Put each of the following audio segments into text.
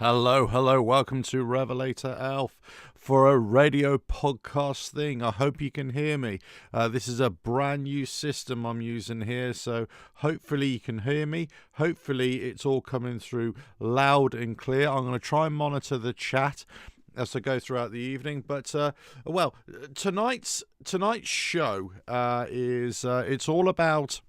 Hello, welcome to Revelator Elf for a radio podcast thing. I hope you can hear me. This is a brand new system I'm using here, so hopefully you can hear me. Hopefully it's all coming through loud and clear. I'm going to try and monitor the chat as I go throughout the evening. But tonight's show is it's all about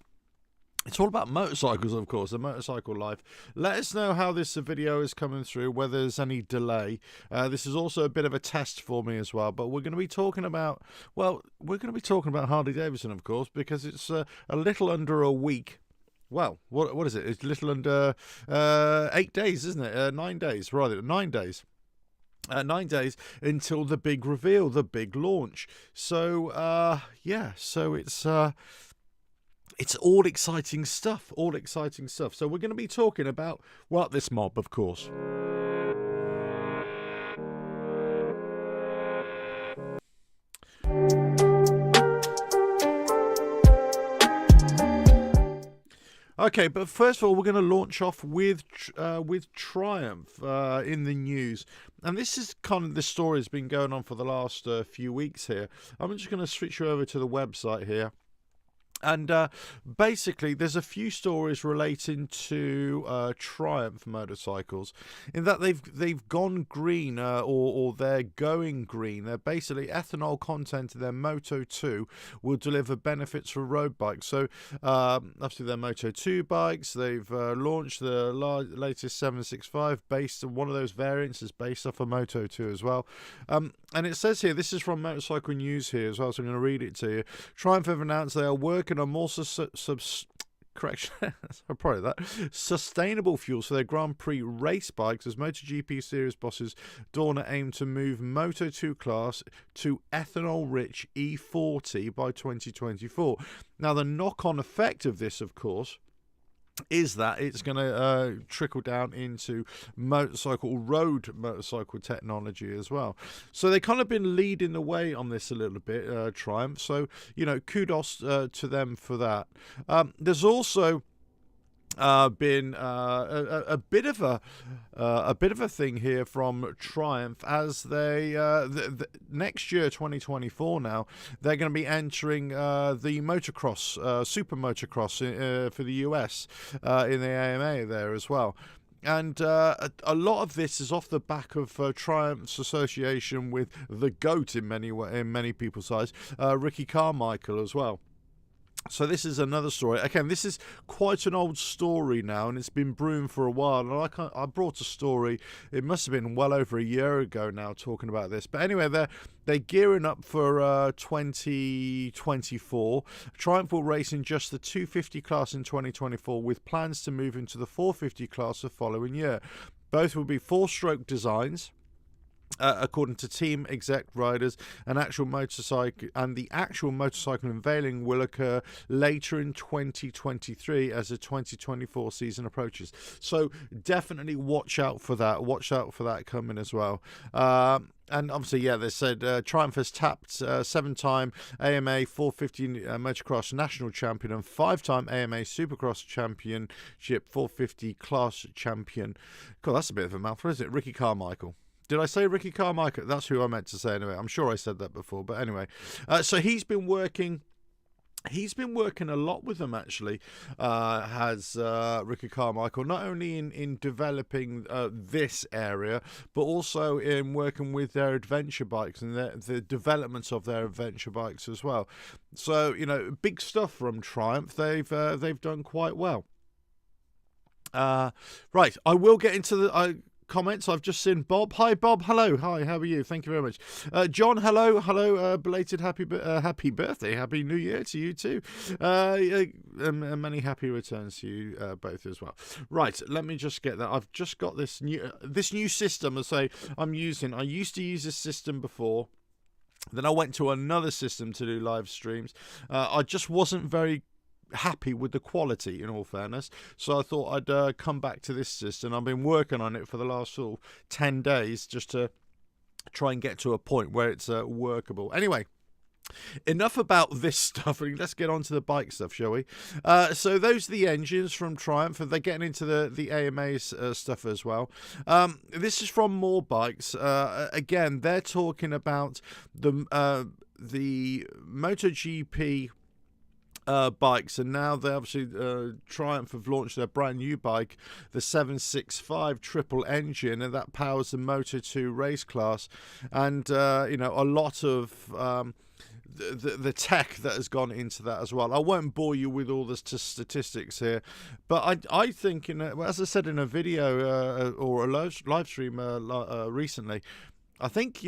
motorcycles, of course, the motorcycle life. Let us know how this video is coming through, whether there's any delay. This is also a bit of a test for me as well, but we're going to be talking about, Harley Davidson, of course, because it's a little under a week. Well, what is it? It's a little under 8 days, isn't it? 9 days, rather, 9 days. 9 days until the big reveal, the big launch. So, it's all exciting stuff, So we're going to be talking about, this mob, of course. Okay, but first of all, we're going to launch off with Triumph in the news. And this is kind of the story that's been going on for the last few weeks here. I'm just going to switch you over to the website here. And basically, there's a few stories relating to Triumph motorcycles, in that they've gone green, or they're going green. They're basically ethanol content in their Moto 2 will deliver benefits for road bikes. So obviously, their Moto 2 bikes, they've launched the latest 765 based on one of those variants is based off a Moto 2 as well. And it says here, this is from Motorcycle News here as well, so I'm going to read it to you. Triumph have announced they are working on more sustainable fuels for their Grand Prix race bikes, as MotoGP Series bosses Dorna aim to move Moto 2 class to ethanol-rich E40 by 2024. Now, the knock-on effect of this, of course, is that it's going to trickle down into road motorcycle technology as well. So they kind of been leading the way on this a little bit, Triumph. So, kudos to them for that. There's also been a bit of a thing here from Triumph, as they next year, 2024, now they're going to be entering the motocross, super motocross for the US in the AMA there as well. And a lot of this is off the back of Triumph's association with the GOAT in many people's eyes, Ricky Carmichael as well. So this is another story. Again, this is quite an old story now, and it's been brewing for a while. And I brought a story, it must have been well over a year ago now, talking about this. But anyway, they're gearing up for 2024. Triumph will race in just the 250 class in 2024, with plans to move into the 450 class the following year. Both will be four-stroke designs. According to team exec riders, the actual motorcycle unveiling will occur later in 2023 as the 2024 season approaches. So definitely watch out for that. Watch out for that coming as well. And obviously, they said Triumph has tapped 7-time AMA 450 motocross national champion and 5-time AMA Supercross Championship 450 class champion. God, that's a bit of a mouthful, isn't it? Ricky Carmichael. Did I say Ricky Carmichael? That's who I meant to say anyway. I'm sure I said that before, but anyway. So he's been working a lot with them, actually, has Ricky Carmichael, not only in developing this area, but also in working with their adventure bikes and the developments of their adventure bikes as well. So, big stuff from Triumph. They've done quite well. Right, I will get into the comments. I've just seen Bob. Hi, Bob. Hello. Hi, how are you? Thank you very much. John, hello. Belated happy birthday. Happy New Year to you too. Many happy returns to you both as well. Right, let me just get that. I've just got this new system. I'm using. I used to use this system before. Then I went to another system to do live streams. I just wasn't very happy with the quality, in all fairness, so I thought I'd come back to this system. I've been working on it for the last sort of 10 days just to try and get to a point where it's workable. Anyway, Enough about this stuff. Let's get on to the bike stuff, shall we? So those are the engines from Triumph. They're getting into the AMA's stuff as well. This is from More Bikes. Again, they're talking about the MotoGP bikes, and now they obviously Triumph have launched their brand new bike, the 765 triple engine, and that powers the Moto2 race class. And you know, a lot of the tech that has gone into that as well. I won't bore you with all the statistics here, but I think, as I said in a video or a live stream recently, I think,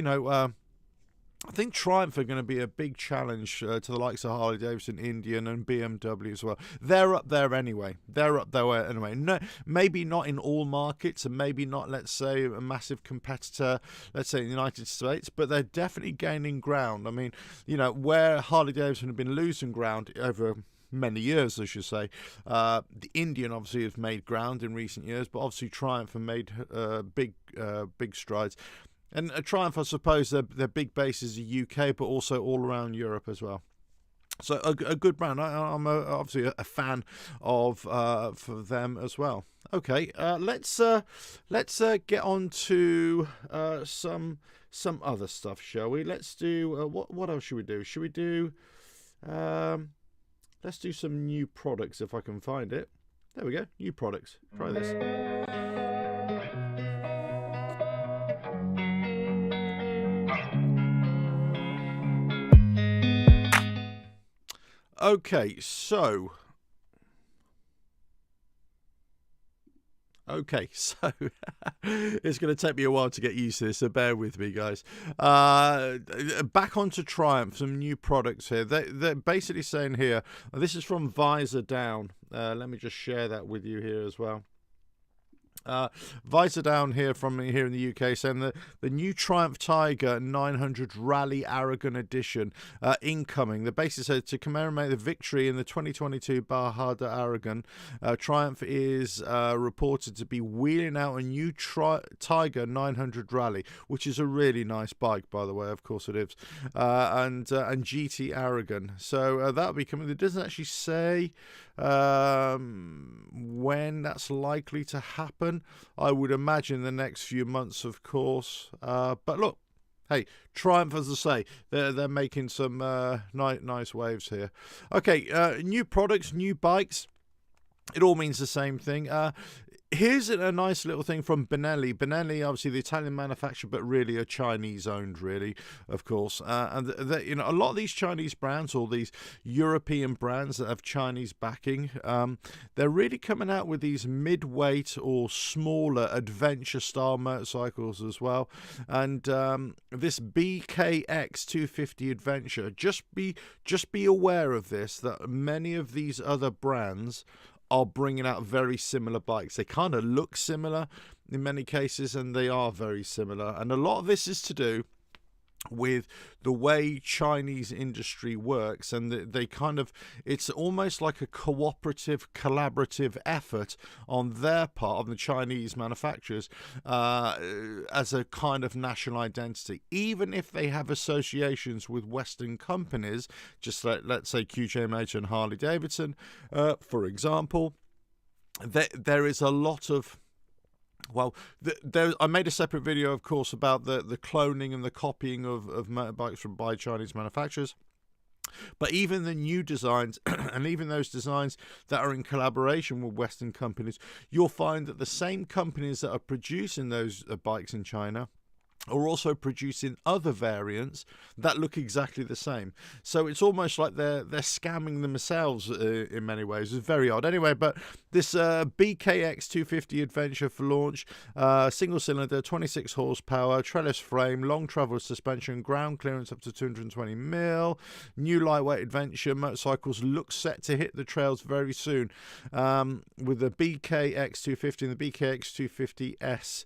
I think Triumph are going to be a big challenge to the likes of Harley Davidson, Indian, and BMW as well. They're up there anyway. No, maybe not in all markets, and maybe not, let's say, a massive competitor, let's say in the United States, but they're definitely gaining ground. I mean, where Harley Davidson have been losing ground over many years, I should say. The Indian obviously have made ground in recent years, but obviously Triumph have made big strides. And Triumph, I suppose, their big base is the UK, but also all around Europe as well. So a good brand. I'm obviously a fan of for them as well. Okay, let's get on to some other stuff, shall we? Let's do what else should we do? Should we do? Let's do some new products if I can find it. There we go. New products. Try this. Okay, so it's going to take me a while to get used to this, so bear with me, guys. Back onto Triumph, some new products here. They're basically saying here, this is from Visor Down. Let me just share that with you here as well. Visor Down here from here in the UK saying that the new Triumph Tiger 900 Rally Aragon Edition incoming. The basis said to commemorate the victory in the 2022 Bajada Aragon, Triumph is reported to be wheeling out a new Tiger 900 Rally, which is a really nice bike, by the way. Of course it is, and GT Aragon. So that'll be coming. It doesn't actually say when that's likely to happen. I would imagine the next few months, of course. But look, hey, Triumph, as I say, they're making some nice waves here. Okay, new products, new bikes. It all means the same thing. Here's a nice little thing from Benelli. Benelli, obviously the Italian manufacturer, but really a Chinese-owned, really, of course. And a lot of these Chinese brands, or these European brands that have Chinese backing, they're really coming out with these mid-weight or smaller adventure-style motorcycles as well. And this BKX 250 Adventure, just be aware of this, that many of these other brands are bringing out very similar bikes. They kind of look similar in many cases, and they are very similar. And a lot of this is to do with the way Chinese industry works, and they kind of, it's almost like a cooperative, collaborative effort on their part, of the Chinese manufacturers, as a kind of national identity. Even if they have associations with Western companies, just like, let's say, QJ Motor and Harley Davidson, for example, there is a lot of, well, I made a separate video, of course, about the cloning and the copying of motorbikes by Chinese manufacturers. But even the new designs, and even those designs that are in collaboration with Western companies, you'll find that the same companies that are producing those bikes in China are also producing other variants that look exactly the same. So it's almost like they're scamming themselves in many ways. It's very odd. Anyway, but this BKX 250 Adventure for launch, single cylinder, 26 horsepower, trellis frame, long travel suspension, ground clearance up to 220 mil. New lightweight adventure motorcycles look set to hit the trails very soon, with the BKX 250 and the BKX 250S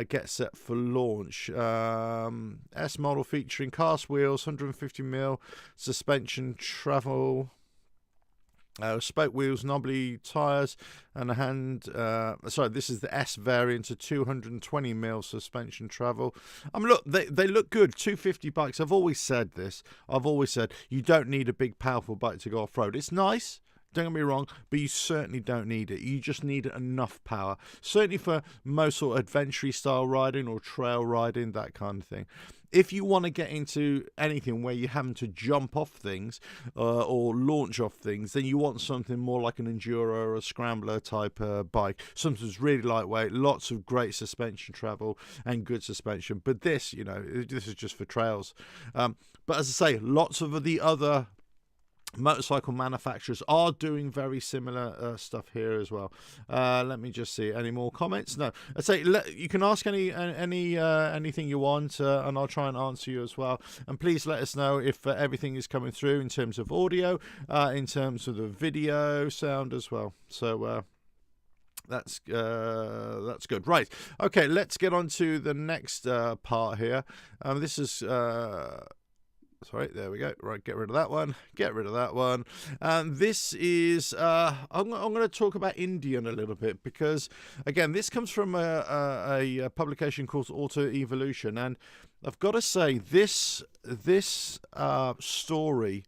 get set for launch. S model featuring cast wheels, 150 mil suspension travel, Spoke wheels, knobbly tyres, and a hand. Sorry, this is the S variant of 220mm suspension travel. Look, they look good. 250 bikes. I've always said this. I've always said you don't need a big, powerful bike to go off road. It's nice. Don't get me wrong, but you certainly don't need it. You just need enough power. Certainly for most sort of adventure style riding or trail riding, that kind of thing. If you want to get into anything where you're having to jump off things or launch off things, then you want something more like an enduro or a scrambler type bike. Something that's really lightweight, lots of great suspension travel and good suspension. But this, this is just for trails. But as I say, lots of the other motorcycle manufacturers are doing very similar stuff here as well. Let me just see any more comments. No, I'd say you can ask anything you want, and I'll try and answer you as well. And please let us know if everything is coming through in terms of audio, in terms of the video sound as well. So that's good. Right. Okay, let's get on to the next part here. This is sorry, there we go. Right, get rid of that one. Get rid of that one. This is, I'm going to talk about Indian a little bit because, again, this comes from a publication called Auto Evolution. And I've got to say, this story,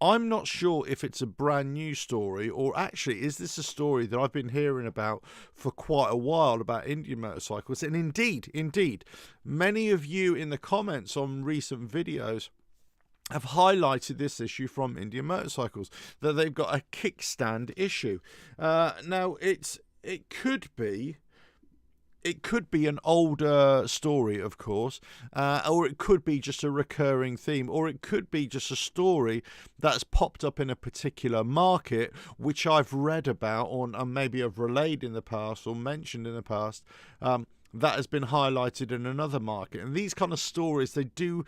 I'm not sure if it's a brand new story or actually is this a story that I've been hearing about for quite a while about Indian motorcycles. And indeed, many of you in the comments on recent videos have highlighted this issue from Indian motorcycles, that they've got a kickstand issue. Now, it could be an older story, of course, or it could be just a recurring theme, or it could be just a story that's popped up in a particular market, which I've read about or maybe I've relayed in the past or mentioned in the past, that has been highlighted in another market. And these kind of stories, they do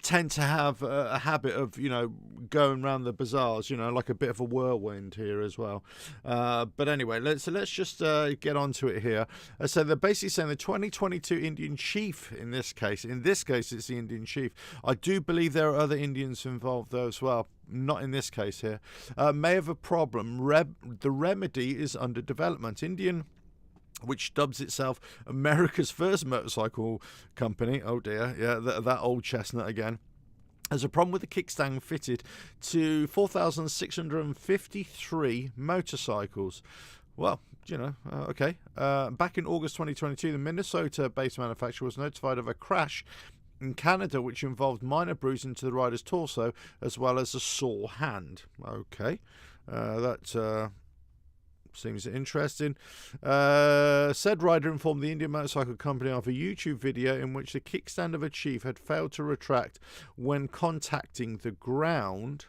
tend to have a habit of going around the bazaars, like a bit of a whirlwind here as well. But anyway, let's just get onto it here. So they're basically saying the 2022 Indian chief in this case it's the Indian chief. I do believe there are other Indians involved though as well, not in this case here, may have a problem. The remedy is under development. Indian, which dubs itself America's first motorcycle company, oh dear, yeah, that old chestnut again, has a problem with the kickstand fitted to 4,653 motorcycles. Well, okay. Back in August 2022, the Minnesota-based manufacturer was notified of a crash in Canada, which involved minor bruising to the rider's torso as well as a sore hand. Okay, that seems interesting. Said rider informed the Indian Motorcycle Company of a YouTube video in which the kickstand of a chief had failed to retract when contacting the ground.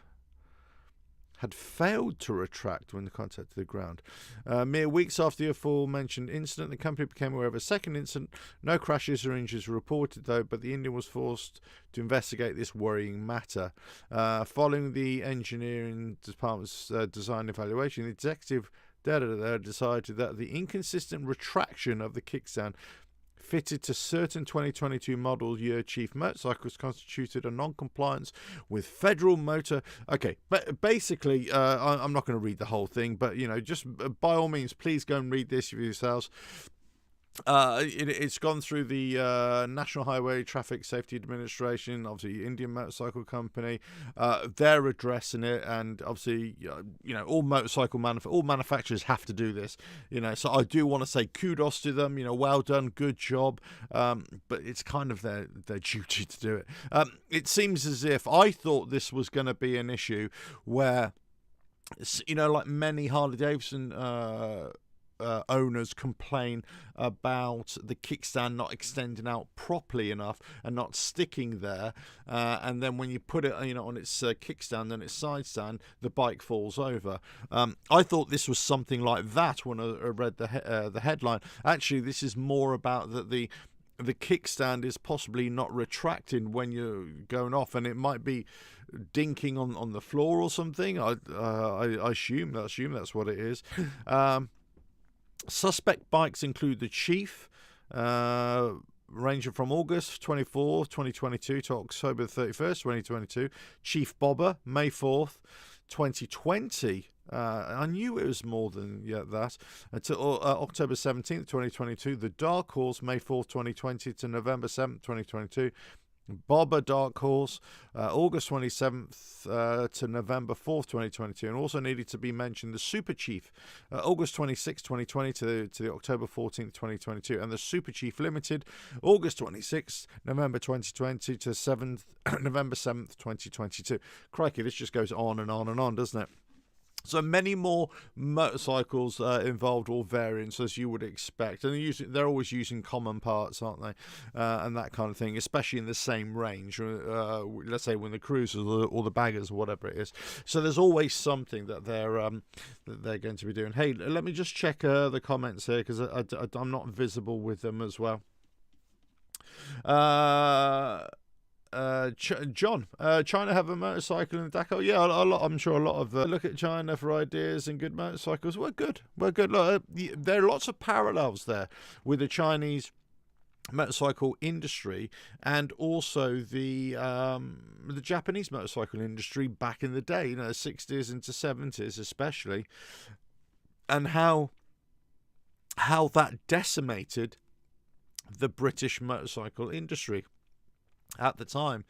Mere weeks after the aforementioned incident, the company became aware of a second incident. No crashes or injuries were reported, though, but the Indian was forced to investigate this worrying matter. Following the engineering department's design evaluation, the executive decided that the inconsistent retraction of the kickstand fitted to certain 2022 model year chief motorcycles constituted a non-compliance with federal motor. Okay, but basically, I'm not going to read the whole thing, but just by all means, please go and read this for yourselves. It's gone through the National Highway Traffic Safety Administration, obviously Indian Motorcycle Company. They're addressing it, and obviously, all all manufacturers have to do this. So I do want to say kudos to them. Well done, good job. But it's kind of their duty to do it. It seems as if I thought this was going to be an issue where, like many Harley Davidson owners complain about the kickstand not extending out properly enough and not sticking there, and then when you put it on its kickstand and its side stand, the bike falls over. I thought this was something like that when I read the headline. Actually, this is more about that the kickstand is possibly not retracting when you're going off, and it might be dinking on the floor or something. I assume that's what it is. Suspect bikes include the Chief, ranging from August 24th, 2022 to October 31st, 2022. Chief Bobber, May 4th 2020. I knew it was more than that. Until October 17th, 2022. The Dark Horse, May 4th, 2020 to November 7th, 2022. Bobber Dark Horse, August 27th to November 4th, 2022. And also needed to be mentioned the Super Chief, August 26th, 2020 to the October 14th, 2022. And the Super Chief Limited, August 26th, November 2020 to November 7th, 2022. Crikey, this just goes on and on and on, doesn't it? So many more motorcycles involved, or variants, as you would expect. And they're always using common parts, aren't they? And that kind of thing, especially in the same range. Let's say when the cruisers or the baggers or whatever it is. So there's always something that they're going to be doing. Hey, let me just check the comments here, because I'm not visible with them as well. John, China have a motorcycle in Dakar? Yeah, I'm sure a lot of look at China for ideas and good motorcycles. We're good. Look, there are lots of parallels there with the Chinese motorcycle industry and also the Japanese motorcycle industry back in the day, 60s into 70s especially, and how that decimated the British motorcycle industry at the time.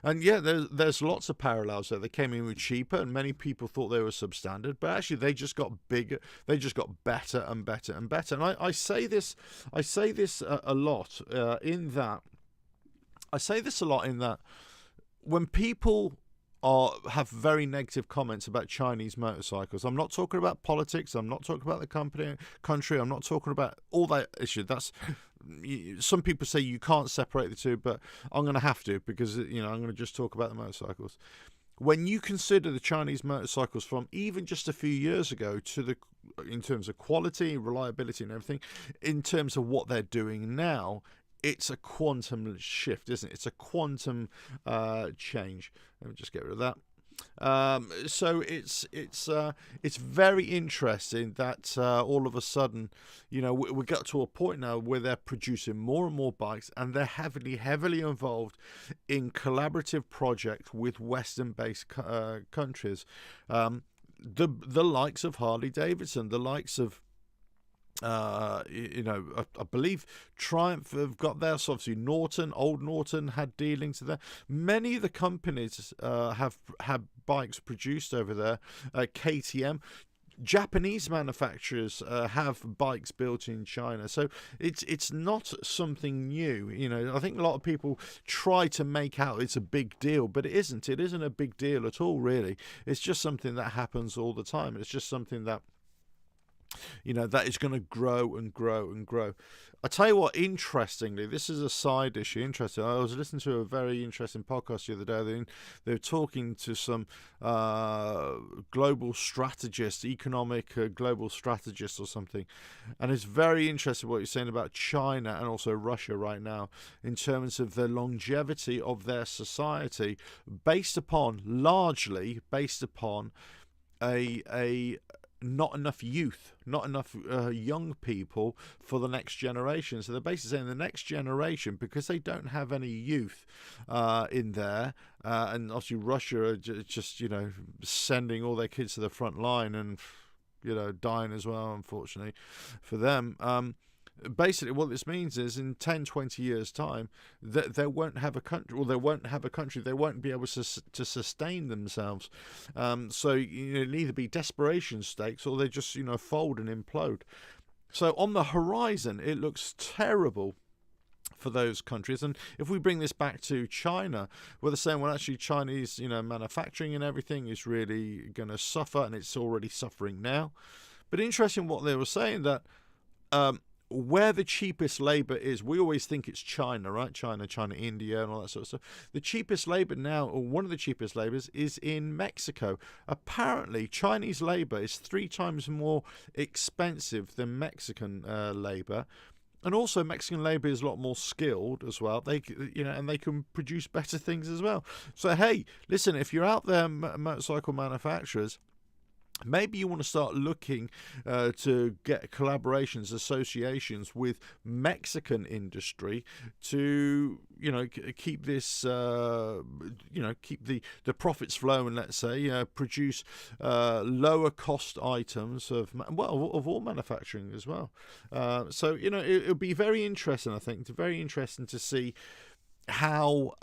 And yeah, there's lots of parallels there. They came in with cheaper, and many people thought they were substandard, but actually they just got bigger. They just got better and better and better. And I say this a lot in that when people have very negative comments about Chinese motorcycles. I'm not talking about politics. I'm not talking about the country. I'm not talking about all that issue. Some people say you can't separate the two, but I'm going to have to, because I'm going to just talk about the motorcycles. When you consider the Chinese motorcycles from even just a few years ago in terms of quality, reliability, and everything, in terms of what they're doing now, it's a quantum shift, isn't it? It's a quantum change. Let me just get rid of that. So it's very interesting that all of a sudden, we got to a point now where they're producing more and more bikes, and they're heavily involved in collaborative projects with Western-based countries. The likes of Harley Davidson, the likes of I believe Triumph have got there. So obviously Old Norton had dealings there. Many of the companies have bikes produced over there. KTM, Japanese manufacturers have bikes built in China, so it's not something new. I think a lot of people try to make out it's a big deal, but it isn't. It isn't a big deal at all, really. It's just something that happens all the time. It's just something that that is going to grow and grow and grow. I tell you what, interestingly, this is a side issue. Interesting. I was listening to a very interesting podcast the other day. They were talking to some global strategists, economic global strategists or something. And it's very interesting what you're saying about China and also Russia right now in terms of the longevity of their society, largely based upon a not enough youth, not enough young people for the next generation. So they're basically saying the next generation, because they don't have any youth in there, and obviously Russia are just sending all their kids to the front line and dying as well, unfortunately for them. Basically what this means is in 10-20 years time that they won't have a country, they won't be able to sustain themselves. So it'll either be desperation stakes, or they just fold and implode. So on the horizon it looks terrible for those countries. And if we bring this back to China, where they're saying, well, actually Chinese manufacturing and everything is really going to suffer, and it's already suffering now. But interesting what they were saying, that where the cheapest labor is, we always think it's China, right? China, India, and all that sort of stuff. The cheapest labor now, or one of the cheapest labors, is in Mexico. Apparently, Chinese labor is 3 times more expensive than Mexican labor. And also, Mexican labor is a lot more skilled as well. And they can produce better things as well. So, hey, listen, if you're out there, motorcycle manufacturers, maybe you want to start looking to get collaborations, associations with Mexican industry to, keep this, keep the profits flowing, let's say, produce lower cost items of all manufacturing as well. So, it'll be very interesting, I think. It's very interesting to see how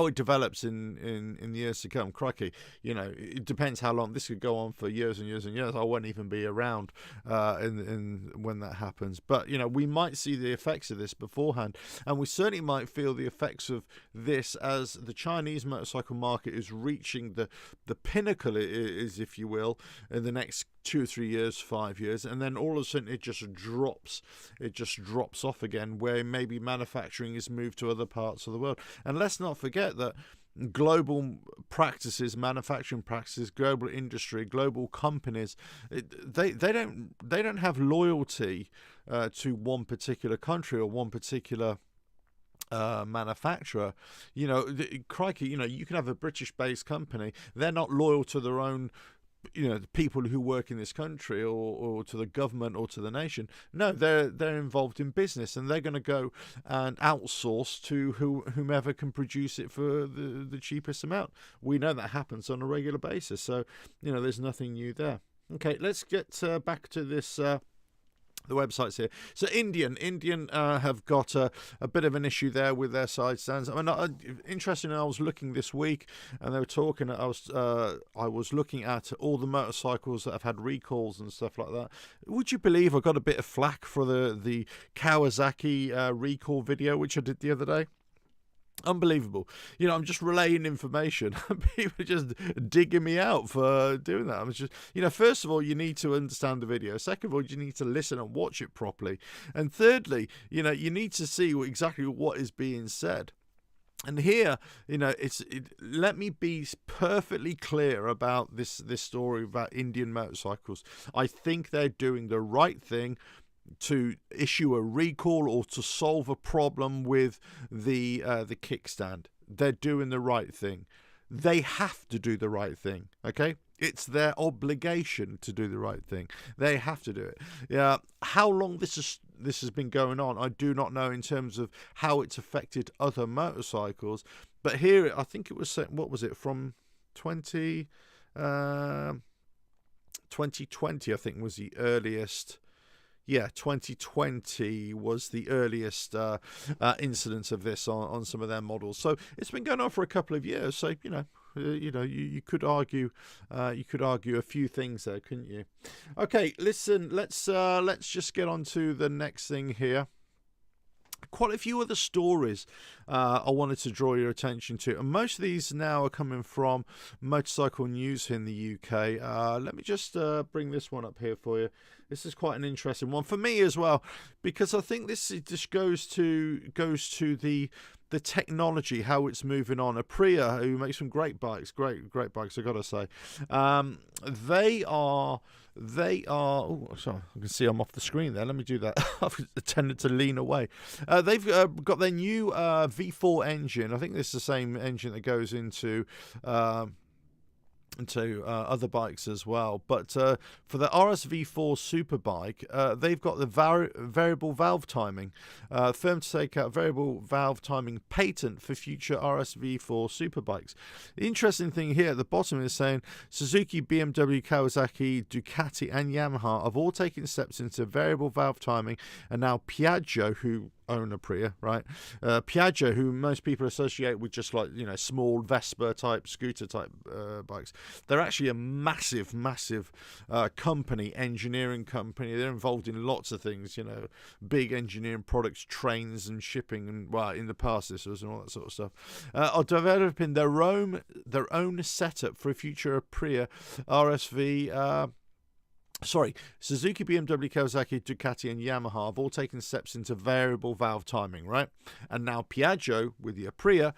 it develops in the years to come. Crikey, it depends how long. This could go on for years and years and years. I won't even be around in when that happens. But we might see the effects of this beforehand, and we certainly might feel the effects of this as the Chinese motorcycle market is reaching the pinnacle, is, if you will, in the next 2 or 3 years, 5 years, and then all of a sudden it just drops off again, where maybe manufacturing is moved to other parts of the world. And let's not forget that global practices, manufacturing practices, global industry, global companies, they don't have loyalty to one particular country or one particular manufacturer. Crikey, you can have a British-based company. They're not loyal to their own, the people who work in this country or to the government or to the nation. No, they're involved in business, and they're going to go and outsource to whomever can produce it for the cheapest amount. We know that happens on a regular basis, so there's nothing new there. Okay, let's get back to this. The website's here. So Indian have got a bit of an issue there with their side stands. I mean, interestingly, I was looking this week, and they were talking. I was looking at all the motorcycles that have had recalls and stuff like that. Would you believe I got a bit of flack for the Kawasaki recall video, which I did the other day? Unbelievable. I'm just relaying information. People are just digging me out for doing that. I'm just, first of all, you need to understand the video. Second of all, you need to listen and watch it properly. And thirdly, you need to see exactly what is being said. And here, let me be perfectly clear about this story about Indian motorcycles. I think they're doing the right thing to issue a recall or to solve a problem with the kickstand. They're doing the right thing. They have to do the right thing. Okay, it's their obligation to do the right thing. They have to do it. Yeah. How long this has been going on, I do not know in terms of how it's affected other motorcycles. But here, I think it was, what was it, from 2020? I think was the earliest. Yeah, 2020 was the earliest incidence of this on some of their models. So it's been going on for a couple of years. So you could argue a few things there, couldn't you? Okay, listen. Let's just get on to the next thing here. Quite a few other stories I wanted to draw your attention to, and most of these now are coming from Motorcycle News in the UK. Let me just bring this one up here for you. This is quite an interesting one for me as well, because I think this just goes to the technology, how it's moving on. Aprilia, who makes some great bikes, great bikes, I gotta say. They are. Oh, sorry, I can see I'm off the screen there. Let me do that. I've tended to lean away. They've got their new V4 engine. I think this is the same engine that goes into other bikes as well, but for the RSV4 Superbike, they've got the variable valve timing, firm to take out variable valve timing patent for future RSV4 Superbikes. The interesting thing here at the bottom is saying Suzuki, BMW, Kawasaki, Ducati and Yamaha have all taken steps into variable valve timing, and now Piaggio, who own Aprilia, right? Piaggio, who most people associate with just like, small Vespa type, scooter type bikes. They're actually a massive company, engineering company. They're involved in lots of things, big engineering products, trains and shipping, and well, in the past this was and all that sort of stuff. Are developing their own setup for a future Aprilia RSV. Suzuki, BMW, Kawasaki, Ducati and Yamaha have all taken steps into variable valve timing, right? And now Piaggio, with the Aprilia,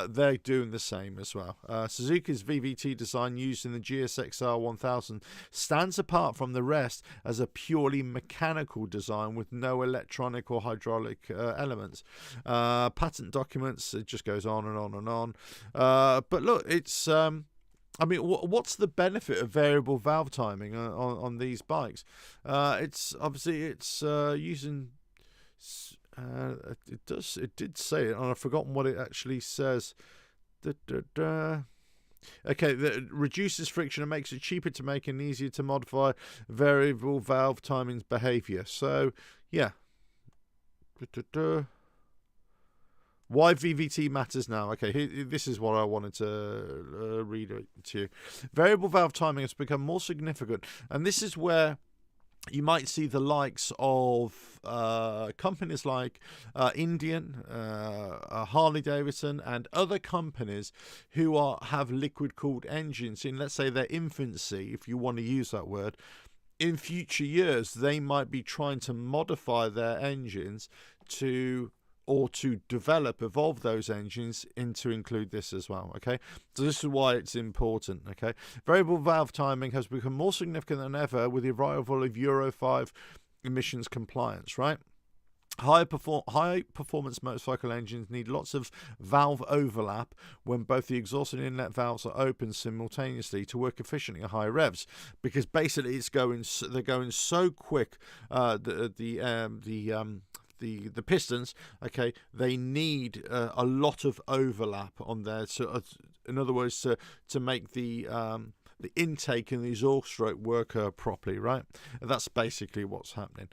they're doing the same as well. Suzuki's VVT design used in the GSX-R 1000 stands apart from the rest as a purely mechanical design with no electronic or hydraulic elements. Patent documents, it just goes on and on and on. But look, it's I mean, what's the benefit of variable valve timing on these bikes? It's obviously it's using. It did say it, and I've forgotten what it actually says. Okay, that reduces friction and makes it cheaper to make and easier to modify variable valve timing's behavior. So, yeah. Why VVT matters now. Okay, this is what I wanted to read it to you. Variable valve timing has become more significant, and this is where you might see the likes of companies like Indian, Harley Davidson, and other companies who have liquid-cooled engines in, let's say, their infancy, if you want to use that word. In future years, they might be trying to modify their engines to evolve those engines to include this as well. Okay, so this is why it's important. Okay, variable valve timing has become more significant than ever with the arrival of Euro 5 emissions compliance, right? High performance motorcycle engines need lots of valve overlap when both the exhaust and inlet valves are open simultaneously to work efficiently at high revs, because basically they're going so quick. The pistons, okay, they need a lot of overlap on there. So, in other words, to make the intake and the exhaust stroke work properly, right? That's basically what's happening.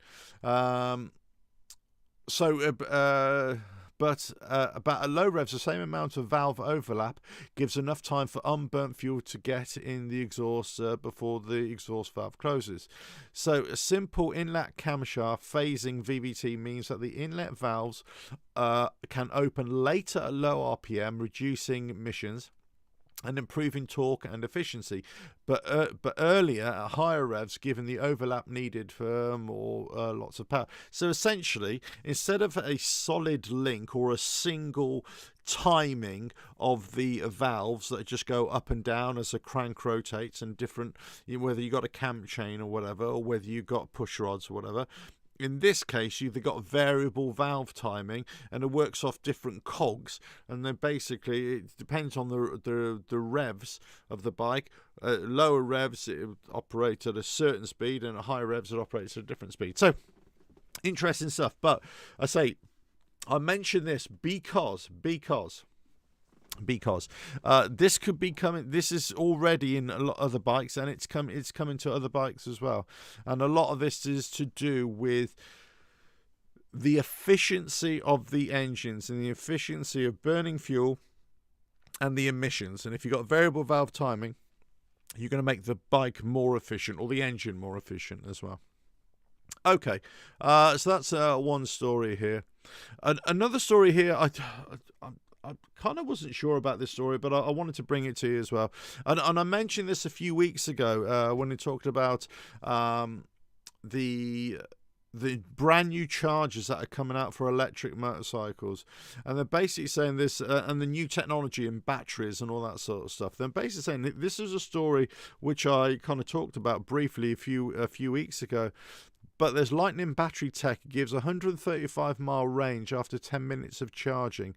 But about at low revs, the same amount of valve overlap gives enough time for unburnt fuel to get in the exhaust before the exhaust valve closes. So a simple inlet camshaft phasing VVT means that the inlet valves can open later at low RPM, reducing emissions and improving torque and efficiency, but earlier at higher revs, given the overlap needed for more lots of power. So essentially, instead of a solid link or a single timing of the valves that just go up and down as a crank rotates, and different, whether you got a cam chain or whatever, or whether you got push rods or whatever. In this case, you've got variable valve timing, and it works off different cogs, and then basically it depends on the revs of the bike. Lower revs, it operates at a certain speed, and at higher revs, it operates at a different speed. So, interesting stuff. But I mention this because this could be coming. This is already in a lot of other bikes, and it's coming to other bikes as well. And a lot of this is to do with the efficiency of the engines and the efficiency of burning fuel and the emissions. And if you've got variable valve timing, you're going to make the bike more efficient, or the engine more efficient as well. Okay, so that's one story here. Another story here, I kind of wasn't sure about this story, but I wanted to bring it to you as well. And I mentioned this a few weeks ago when we talked about the brand new chargers that are coming out for electric motorcycles, and they're basically saying this, and the new technology in batteries and all that sort of stuff. They're basically saying that this is a story which I kind of talked about briefly a few weeks ago. But there's Lightning battery tech gives 135-mile range after 10 minutes of charging.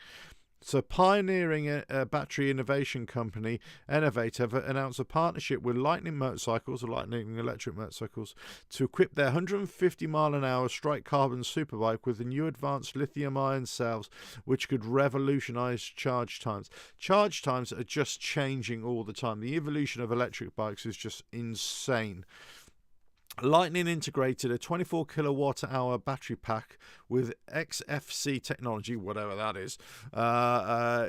So pioneering a battery innovation company, Innovate, have announced a partnership with Lightning Motorcycles, or Lightning Electric Motorcycles, to equip their 150-mile-an-hour Strike Carbon superbike with the new advanced lithium-ion cells, which could revolutionize charge times. Charge times are just changing all the time. The evolution of electric bikes is just insane. Lightning integrated a 24 kilowatt hour battery pack with XFC technology, whatever that is,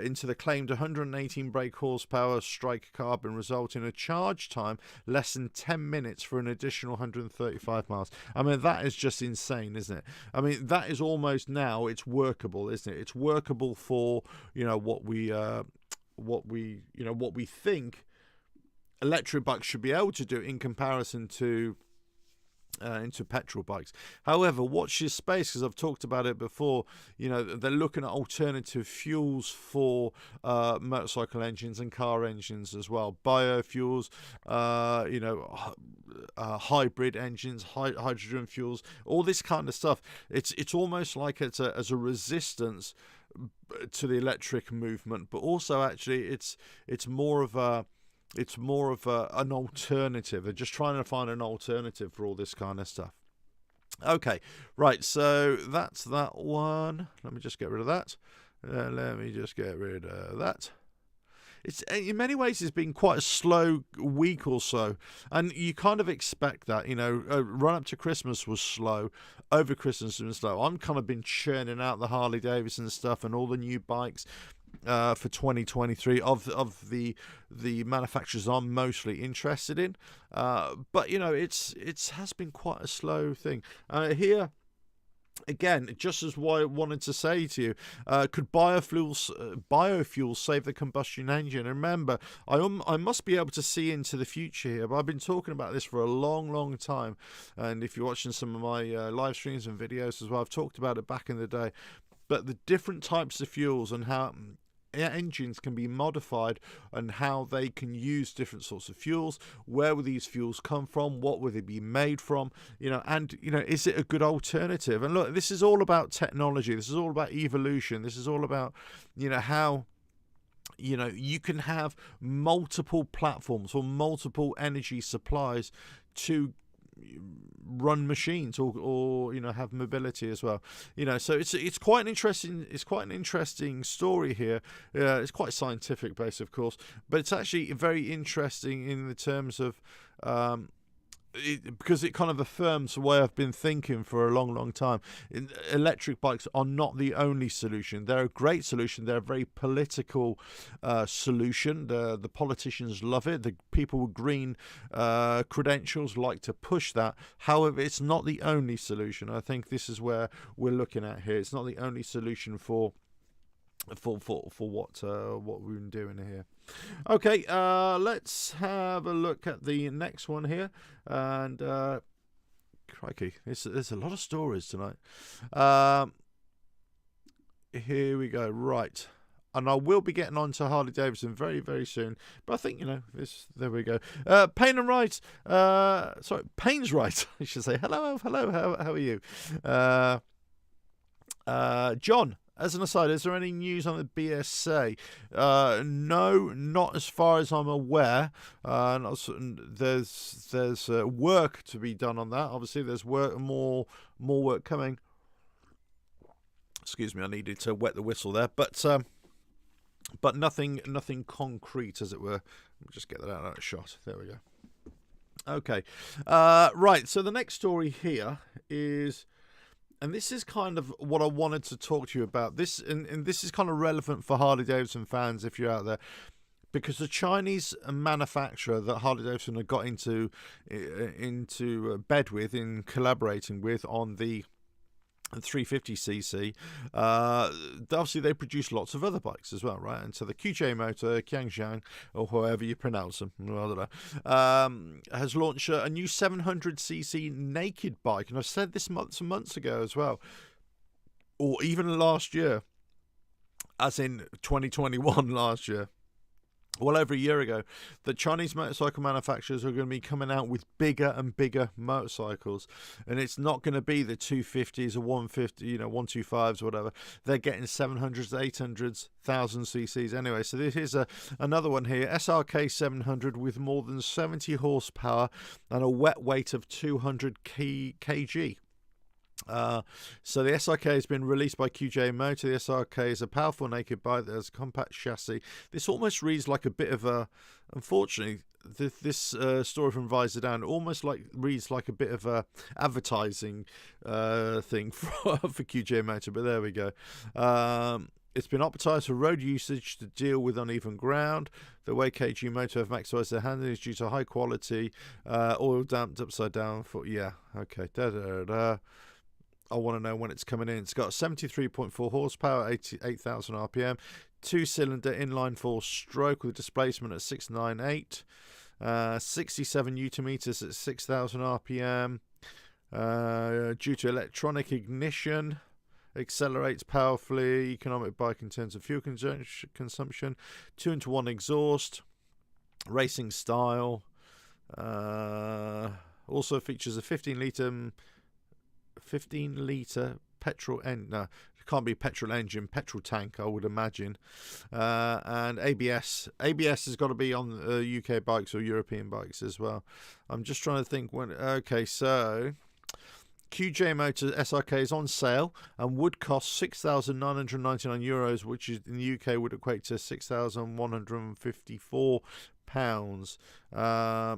into the claimed 118 brake horsepower Strike Carbon, resulting in a charge time less than 10 minutes for an additional 135 miles. I mean, that is just insane, isn't it? I mean, that is almost, now it's workable, isn't it? It's workable for, what we think electric bikes should be able to do in comparison to into petrol bikes. However, watch this space, because I've talked about it before. They're looking at alternative fuels for motorcycle engines and car engines as well. Biofuels, hybrid engines, hydrogen fuels, all this kind of stuff. It's almost like it's as a resistance to the electric movement, but also actually it's more of a it's more of an alternative. They're just trying to find an alternative for all this kind of stuff. Okay, right, so that's that one. Let me just get rid of that. Let me just get rid of that. It's in many ways it's been quite a slow week or so, and you kind of expect that. Run up to Christmas was slow, over Christmas was slow. I'm kind of been churning out the Harley Davidson stuff and all the new bikes for 2023 of the manufacturers I'm mostly interested in, but it has been quite a slow thing here. Again, just as what I wanted to say to you, could biofuels save the combustion engine? And remember, I must be able to see into the future here, but I've been talking about this for a long time. And if you're watching some of my live streams and videos as well, I've talked about it back in the day. But the different types of fuels and how engines can be modified and how they can use different sorts of fuels. Where will these fuels come from? What will they be made from? Is it a good alternative? And look, this is all about technology. This is all about evolution. This is all about how you can have multiple platforms or multiple energy supplies to run machines or have mobility as well. So it's quite an interesting story here. It's quite scientific based, of course, but it's actually very interesting in the terms of because it kind of affirms the way I've been thinking for a long time. Electric bikes are not the only solution. They're a great solution. They're a very political solution. The politicians love it. The people with green credentials like to push that. However, it's not the only solution. I think this is where we're looking at here. It's not the only solution for what we've been doing here. Okay, let's have a look at the next one here. And crikey, there's a lot of stories tonight. Here we go. Right. And I will be getting on to Harley Davidson very, very soon. But I think, there we go. Payne's right, I should say. Hello, how are you? John, as an aside, is there any news on the BSA? No, not as far as I'm aware. There's work to be done on that. Obviously, there's more work coming. Excuse me, I needed to wet the whistle there, but nothing concrete, as it were. Let me just get that out of shot. There we go. Okay, right. So the next story here is. And this is kind of what I wanted to talk to you about. This and this is kind of relevant for Harley Davidson fans if you're out there, because the Chinese manufacturer that Harley Davidson have got into bed with, in collaborating with on the 350cc, obviously they produce lots of other bikes as well, right? And so the QJ Motor, Kickstand, or however you pronounce them, I don't know, has launched a new 700cc naked bike. And I've said this some months ago as well, or even last year, as in 2021 last year. Well over a year ago, that Chinese motorcycle manufacturers are going to be coming out with bigger and bigger motorcycles, and it's not going to be the 250s or 150, 125s or whatever. They're getting 700s, 800s, 1000 cc's anyway. So this is another one here, SRK 700 with more than 70 horsepower and a wet weight of 200 kg. So the SRK has been released by QJ Motor. The SRK is a powerful naked bike that has a compact chassis. This almost reads like a bit of a, unfortunately, this story from Visor Down almost reads like a bit of a advertising thing for QJ Motor, but there we go. It's been optimized for road usage to deal with uneven ground. The way KG Motor have maximized their handling is due to high quality oil damped upside down. Okay. I want to know when it's coming in. It's got 73.4 horsepower, 8,000 RPM, 2-cylinder inline 4-stroke with displacement at 698, 67 Newton meters at 6,000 RPM. Due to electronic ignition, accelerates powerfully. Economic bike in terms of fuel consumption. 2-to-1 exhaust. Racing style. Also features a 15 litre petrol engine. No, Can't be petrol engine, petrol tank, I would imagine. And ABS has got to be on UK bikes or European bikes as well. I'm just trying to think when. Okay, so QJ Motor SRK is on sale and would cost €6,999, which is in the UK would equate to £6,154.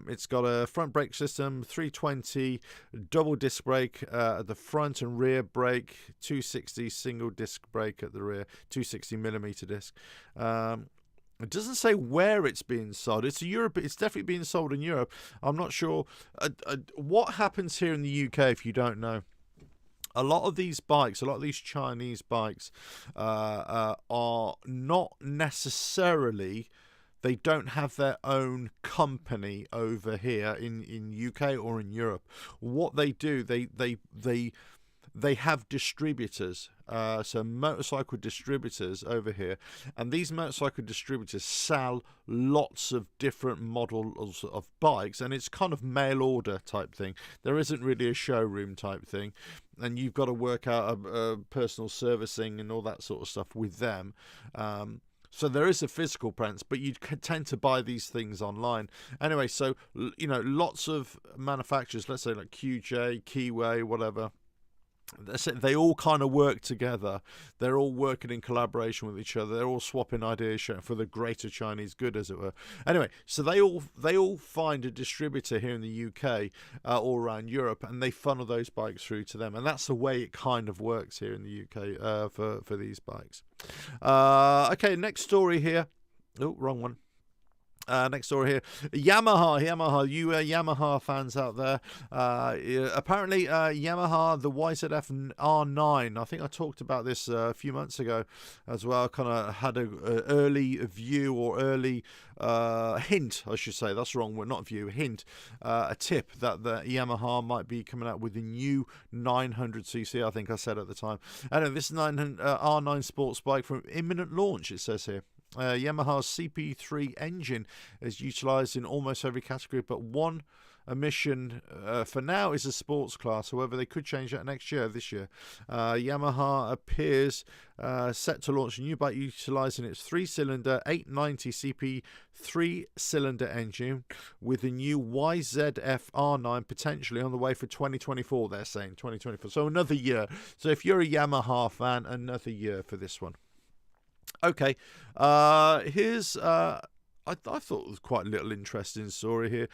It's got a front brake system, 320 double disc brake at the front and rear brake, 260 single disc brake at the rear, 260 millimeter disc. It doesn't say where it's being sold. It's Europe. It's definitely being sold in Europe. I'm not sure what happens here in the UK. If you don't know, a lot of these bikes, a lot of these Chinese bikes, are not necessarily. They don't have their own company over here in UK or in Europe. What they do, they have distributors, so motorcycle distributors over here, and these motorcycle distributors sell lots of different models of bikes, and it's kind of mail order type thing. There isn't really a showroom type thing, and you've got to work out a personal servicing and all that sort of stuff with them. So there is a physical presence, but you tend to buy these things online. Anyway, so, you know, lots of manufacturers, let's say like QJ, Keyway, whatever, that's it. They all kind of work together. They're all working in collaboration with each other. They're all swapping ideas for the greater Chinese good, as it were. Anyway, so they all find a distributor here in the UK or around Europe, and they funnel those bikes through to them. And that's the way it kind of works here in the UK for these bikes. Okay, next story here. Oh, wrong one. Next story here, Yamaha, you Yamaha fans out there, apparently Yamaha, the YZF R9, I think I talked about this a few months ago as well, kind of had an early view or early hint, I should say, that's wrong, not view, hint, a tip that the Yamaha might be coming out with a new 900cc, I think I said at the time. And this R9 sports bike from imminent launch, it says here. Yamaha's CP3 engine is utilised in almost every category, but one emission for now is a sports class. However, they could change that this year. Yamaha appears set to launch a new bike utilising its 3-cylinder 890 CP 3-cylinder engine with a new YZF R9 potentially on the way for 2024, they're saying 2024. So another year. So if you're a Yamaha fan, another year for this one. Okay, here's I thought it was quite a little interesting story here.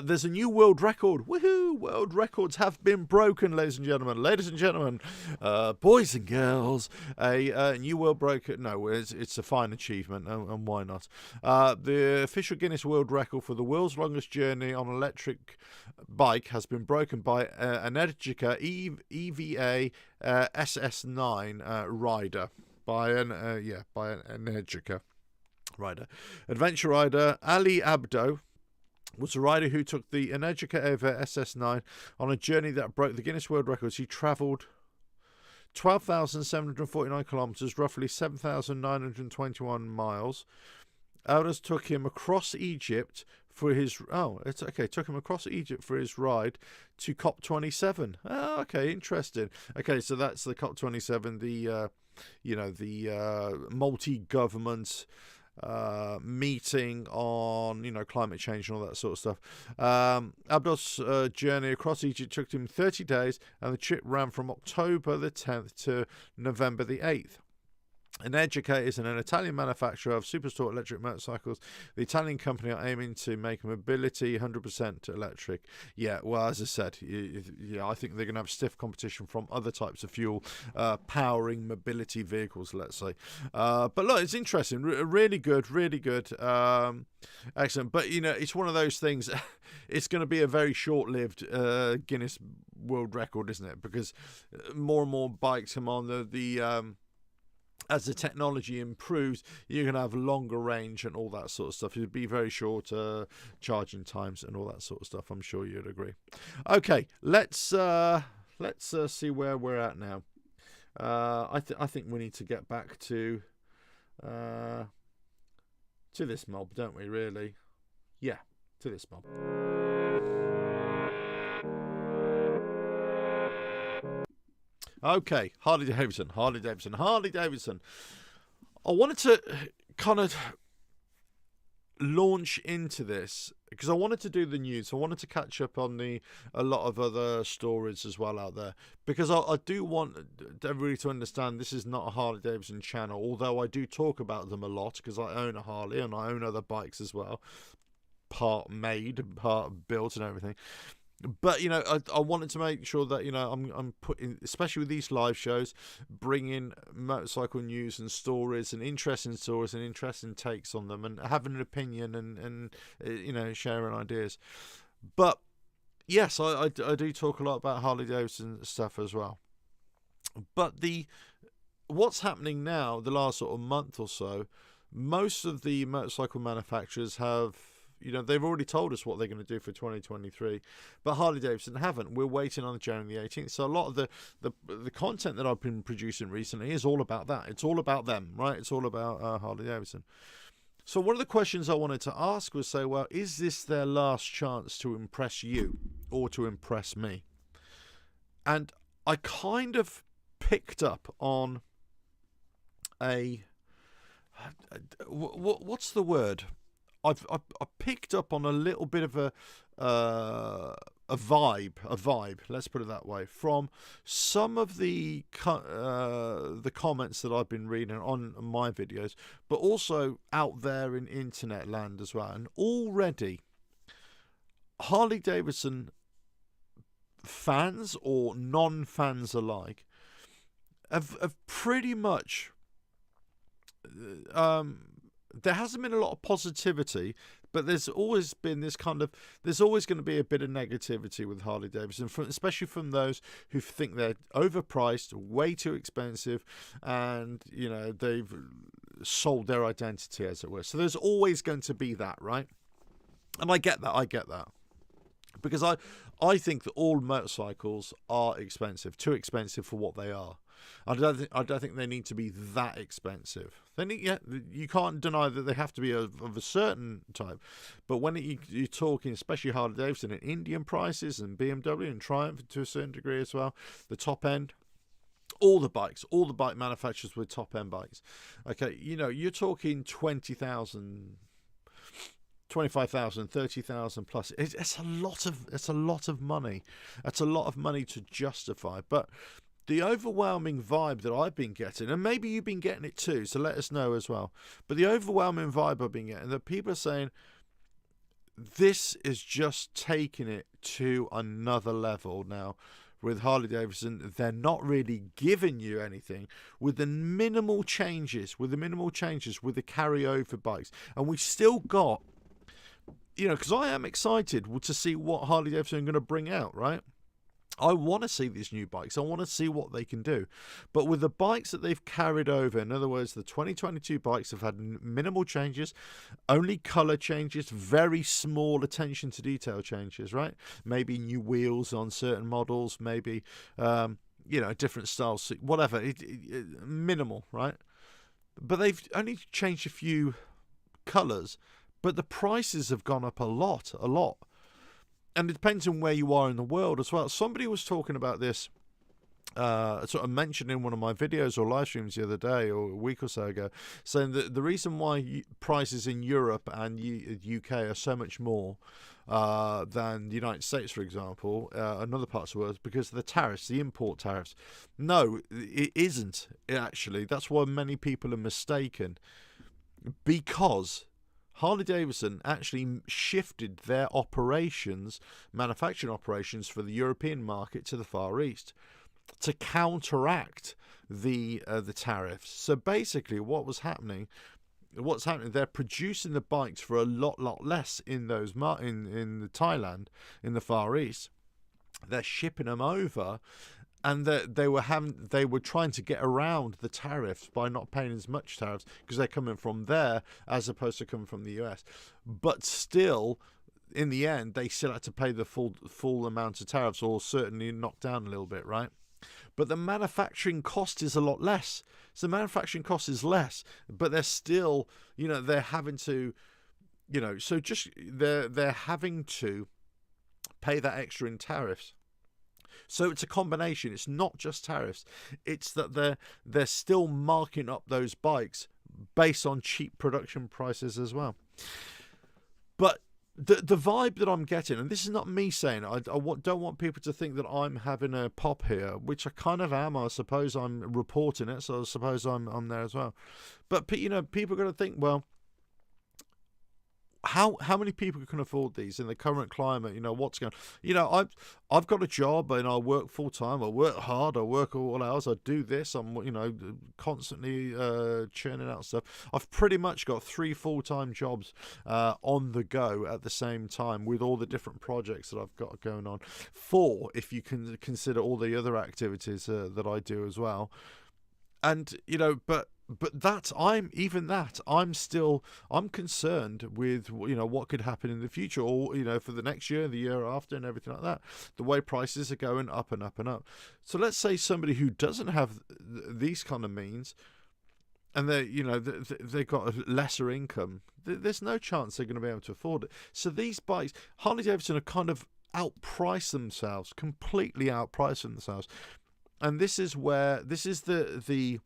There's a new world record. Woohoo! World records have been broken, ladies and gentlemen. Ladies and gentlemen, boys and girls, a new world record. No, it's a fine achievement, and why not? The official Guinness World Record for the world's longest journey on an electric bike has been broken by an Energica EVA SS9 rider. By an Energica rider. Adventure rider Ali Abdo was a rider who took the Energica EVA SS9 on a journey that broke the Guinness World Records. He travelled 12,749 kilometres, roughly 7,921 miles. Elders took him across Egypt for his took him across Egypt for his ride to COP27. Oh, okay, interesting. Okay, so that's the COP27, the multi-government meeting on climate change and all that sort of stuff. Abdul's journey across Egypt took him 30 days, and the trip ran from October the 10th to November the 8th. Energica is an Italian manufacturer of supersport electric motorcycles. The Italian company are aiming to make mobility 100% electric. Yeah, well, as I said, I think they're going to have stiff competition from other types of fuel powering mobility vehicles, let's say. But look, it's interesting. Really good. Excellent. But, it's one of those things. It's going to be a very short-lived Guinness World Record, isn't it? Because more and more bikes come on. As the technology improves, you're going to have longer range and all that sort of stuff. It'd be very short charging times and all that sort of stuff. I'm sure you'd agree. Okay, let's see where we're at now. I think we need to get back to this mob, don't we? Really? Yeah, to this mob. Okay, Harley Davidson. I wanted to kind of launch into this because I wanted to do the news. I wanted to catch up on a lot of other stories as well out there, because I do want everybody to understand this is not a Harley Davidson channel, although I do talk about them a lot because I own a Harley and I own other bikes as well, part made and part built and everything. But, you know, I wanted to make sure that, you know, I'm putting, especially with these live shows, bringing motorcycle news and stories and interesting stories and interesting takes on them and having an opinion and you know, sharing ideas. But, yes, I do talk a lot about Harley Davidson stuff as well. But what's happening now, the last sort of month or so, most of the motorcycle manufacturers have, you know, they've already told us what they're going to do for 2023, but Harley Davidson haven't. We're waiting on January the 18th. So a lot of the content that I've been producing recently is all about that. It's all about them, right? It's all about Harley Davidson. So one of the questions I wanted to ask was, say, well, is this their last chance to impress you or to impress me? And I kind of picked up on what's the word? I picked up on a little bit of a vibe. Let's put it that way, from some of the comments that I've been reading on my videos, but also out there in internet land as well. And already, Harley Davidson fans or non-fans alike have pretty much. There hasn't been a lot of positivity, but there's always been this kind of, there's always going to be a bit of negativity with Harley Davidson, especially from those who think they're overpriced, way too expensive, and, you know, they've sold their identity, as it were. So there's always going to be that, right? And I get that. Because I think that all motorcycles are expensive, too expensive for what they are. I don't think they need to be that expensive. You can't deny that they have to be of a certain type. But when you're talking, especially Harley Davidson, at Indian prices and BMW and Triumph to a certain degree as well, the top end, all the bike manufacturers with top end bikes. Okay, you know, you're talking 20,000. 25,000, 30,000 plus. It's a lot of money. That's a lot of money to justify. But the overwhelming vibe that I've been getting, and maybe you've been getting it too, so let us know as well. But the overwhelming vibe I've been getting, that people are saying this is just taking it to another level now. With Harley Davidson, they're not really giving you anything with the minimal changes, with the carryover bikes, and we've still got. You know, because I am excited to see what Harley Davidson are going to bring out, right? I want to see these new bikes. I want to see what they can do. But with the bikes that they've carried over, in other words, the 2022 bikes have had minimal changes, only colour changes, very small attention to detail changes, right? Maybe new wheels on certain models, maybe, you know, different styles, whatever. Minimal, right? But they've only changed a few colours. But the prices have gone up a lot. And it depends on where you are in the world as well. Somebody was talking about this, sort of mentioned in one of my videos or live streams the other day or a week or so ago, saying that the reason why prices in Europe and UK are so much more than the United States, for example, and other parts of the world, is because of the tariffs, the import tariffs. No, it isn't, actually. That's why many people are mistaken. Because Harley Davidson actually shifted their manufacturing operations for the European market to the Far East to counteract the tariffs. So basically what's happening, they're producing the bikes for a lot less in those in Thailand, in the Far East. They're shipping them over. And they were trying to get around the tariffs by not paying as much tariffs because they're coming from there as opposed to coming from the US. But still, in the end, they still had to pay the full amount of tariffs, or certainly knocked down a little bit, right? But the manufacturing cost is a lot less. So the manufacturing cost is less, but they're still, you know, they're having to, you know, so just they're having to pay that extra in tariffs. So it's a combination. It's not just tariffs. It's that they're still marking up those bikes based on cheap production prices as well. But the vibe that I'm getting, and this is not me saying it, I don't want people to think that I'm having a pop here, which I kind of am. I suppose I'm reporting it, so I suppose I'm there as well. But people are going to think, well, how many people can afford these in the current climate? What's going I've got a job and I work full time, I work hard, I work all hours, I do this, I'm constantly churning out stuff. I've pretty much got 3 full-time jobs on the go at the same time, with all the different projects that I've got going on. 4 if you can consider all the other activities that I do as well. And but I'm concerned with what could happen in the future, or for the next year, the year after, and everything like that. The way prices are going up and up and up. So let's say somebody who doesn't have these kind of means, and they've got a lesser income, there's no chance they're going to be able to afford it. So these bikes, Harley Davidson, are kind of completely outpriced themselves. And this is the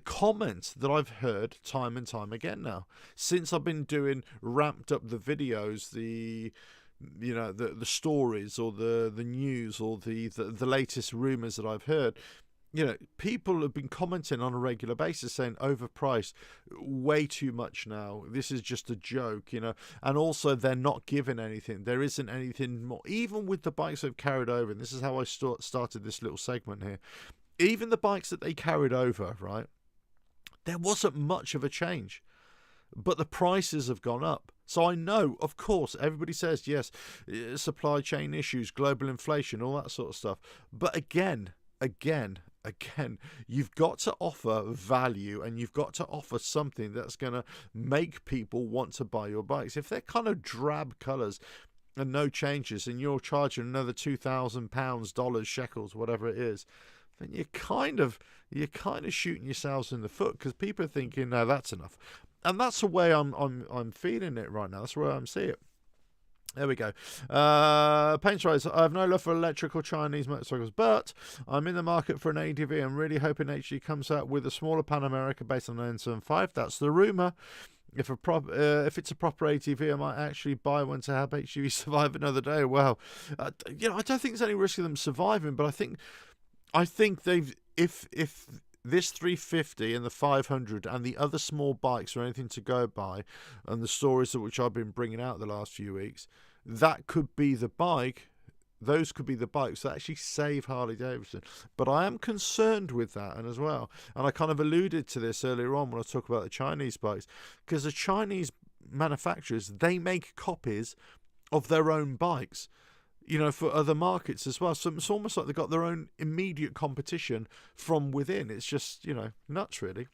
comment that I've heard time and time again now, since I've been ramped up the videos, the stories, or the news, or the latest rumors that I've heard. People have been commenting on a regular basis saying overpriced, way too much now. This is just a joke, and also they're not giving anything. There isn't anything more, even with the bikes they've carried over. And this is how I started this little segment here. Even the bikes that they carried over, right? There wasn't much of a change, but the prices have gone up. So I know, of course, everybody says, yes, supply chain issues, global inflation, all that sort of stuff. But again, you've got to offer value, and you've got to offer something that's going to make people want to buy your bikes. If they're kind of drab colours and no changes, and you're charging another £2,000, dollars, shekels, whatever it is, then you're kind of shooting yourselves in the foot, because people are thinking, no, that's enough. And that's the way I'm feeling it right now. That's the way I'm seeing it. There we go. Paints Rise. I have no love for electrical Chinese motorcycles, but I'm in the market for an ADV. I'm really hoping HD comes out with a smaller Pan America based on an N75. That's the rumour. If it's a proper ATV, I might actually buy one to have HGV survive another day. Well, I don't think there's any risk of them surviving, but I think they've if this 350 and the 500 and the other small bikes are anything to go by, and the stories of which I've been bringing out the last few weeks, that could be the bike. Those could be the bikes that actually save Harley Davidson. But I am concerned with that, and as well. And I kind of alluded to this earlier on when I talk about the Chinese bikes, because the Chinese manufacturers, they make copies of their own bikes, for other markets as well. So it's almost like they've got their own immediate competition from within. It's just, nuts, really.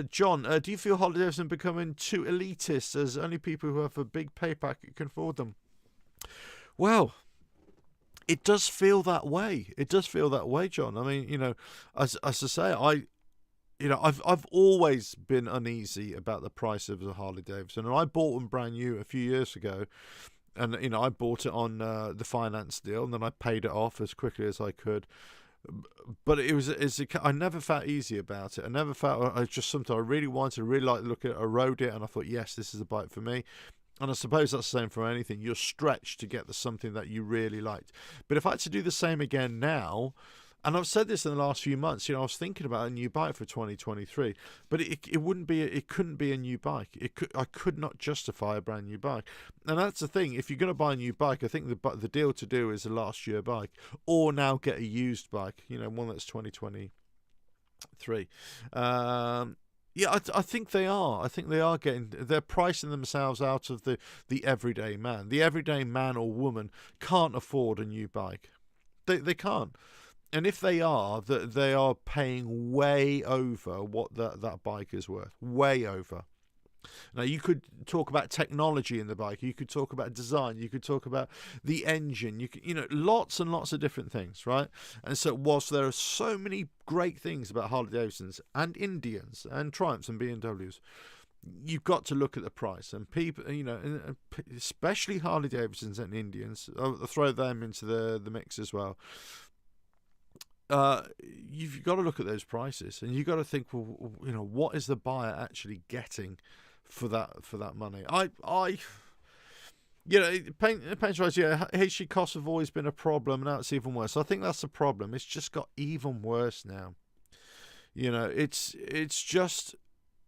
John, do you feel Harley Davidson becoming too elitist, as only people who have a big pay packet can afford them? Well, it does feel that way. It does feel that way, John. I mean, as I say, I've always been uneasy about the price of the Harley Davidson, and I bought one brand new a few years ago. And I bought it on the finance deal, and then I paid it off as quickly as I could. But I never felt easy about it. I never felt it's just something I really wanted, really liked to look at. I rode it, and I thought, yes, this is a bike for me. And I suppose that's the same for anything. You're stretched to get something that you really liked. But if I had to do the same again now, and I've said this in the last few months, I was thinking about a new bike for 2023, but it couldn't be a new bike. I could not justify a brand new bike. And that's the thing. If you're going to buy a new bike, I think the deal to do is a last year bike, or now get a used bike, one that's 2023. Yeah, I think they are. I think they are they're pricing themselves out of the everyday man. The everyday man or woman can't afford a new bike. They can't. And if they are paying way over what that bike is worth. Way over. Now, you could talk about technology in the bike. You could talk about design. You could talk about the engine. You could, lots and lots of different things, right? And so, whilst there are so many great things about Harley Davidsons and Indians and Triumphs and BMWs, you've got to look at the price. And people, you know, especially Harley Davidsons and Indians, I'll throw them into the mix as well. You've got to look at those prices, and you've got to think, well, you know, what is the buyer actually getting for that money? You know, paint right. Yeah, HG costs have always been a problem. Now it's even worse. So I think that's the problem. It's just got even worse now. You know, it's just,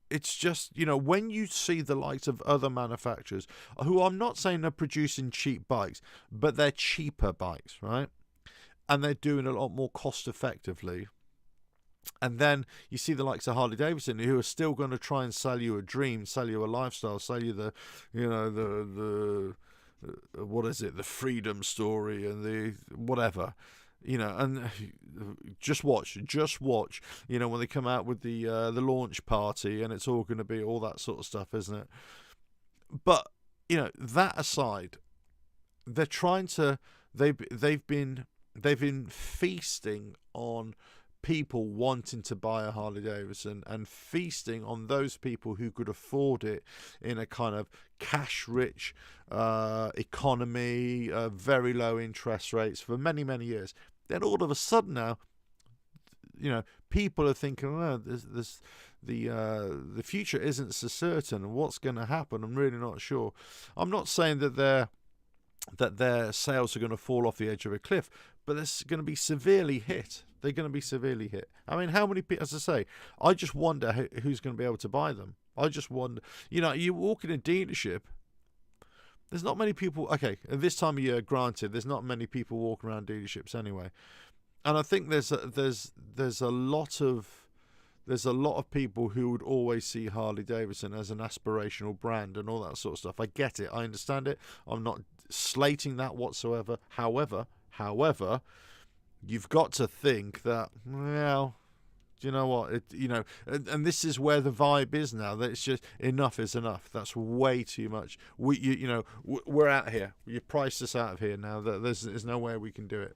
you know, when you see the likes of other manufacturers, who I'm not saying are producing cheap bikes, but they're cheaper bikes, right? And they're doing a lot more cost effectively. And then you see the likes of Harley Davidson, who are still going to try and sell you a dream, sell you a lifestyle, sell you the, you know, the what is it, the freedom story and the whatever, you know. And just watch, you know, when they come out with the launch party, and it's all going to be all that sort of stuff, isn't it? But you know, that aside, they're trying to, they've been feasting on people wanting to buy a Harley Davidson, and feasting on those people who could afford it in a kind of cash-rich economy, very low interest rates for many, many years. Then all of a sudden now, you know, people are thinking, oh, the future isn't so certain, and what's going to happen, I'm really not sure. I'm not saying that their sales are going to fall off the edge of a cliff, but they're going to be severely hit. They're going to be severely hit. I mean, how many people, as I say, I just wonder who's going to be able to buy them. I just wonder, you know, you walk in a dealership, there's not many people, okay, at this time of year, granted, there's not many people walking around dealerships anyway. And I think there's a lot of people who would always see Harley Davidson as an aspirational brand and all that sort of stuff. I get it. I understand it. I'm not slating that whatsoever. However, you've got to think that, well, do you know what? You know, and this is where the vibe is now. That it's just enough is enough. That's way too much. We're out here. You priced us out of here now. There's no way we can do it.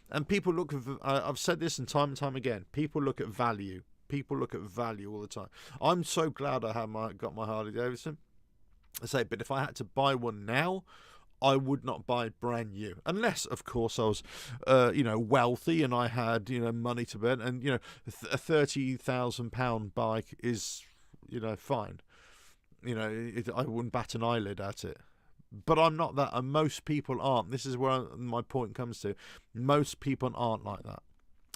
And people look at, I've said this and time again, people look at value. People look at value all the time. I'm so glad I got my Harley Davidson. I say, but if I had to buy one now, I would not buy brand new, unless, of course, I was, wealthy and I had, money to burn. And a £30,000 bike is, fine. I wouldn't bat an eyelid at it. But I'm not that, and most people aren't. This is where my point comes to. Most people aren't like that.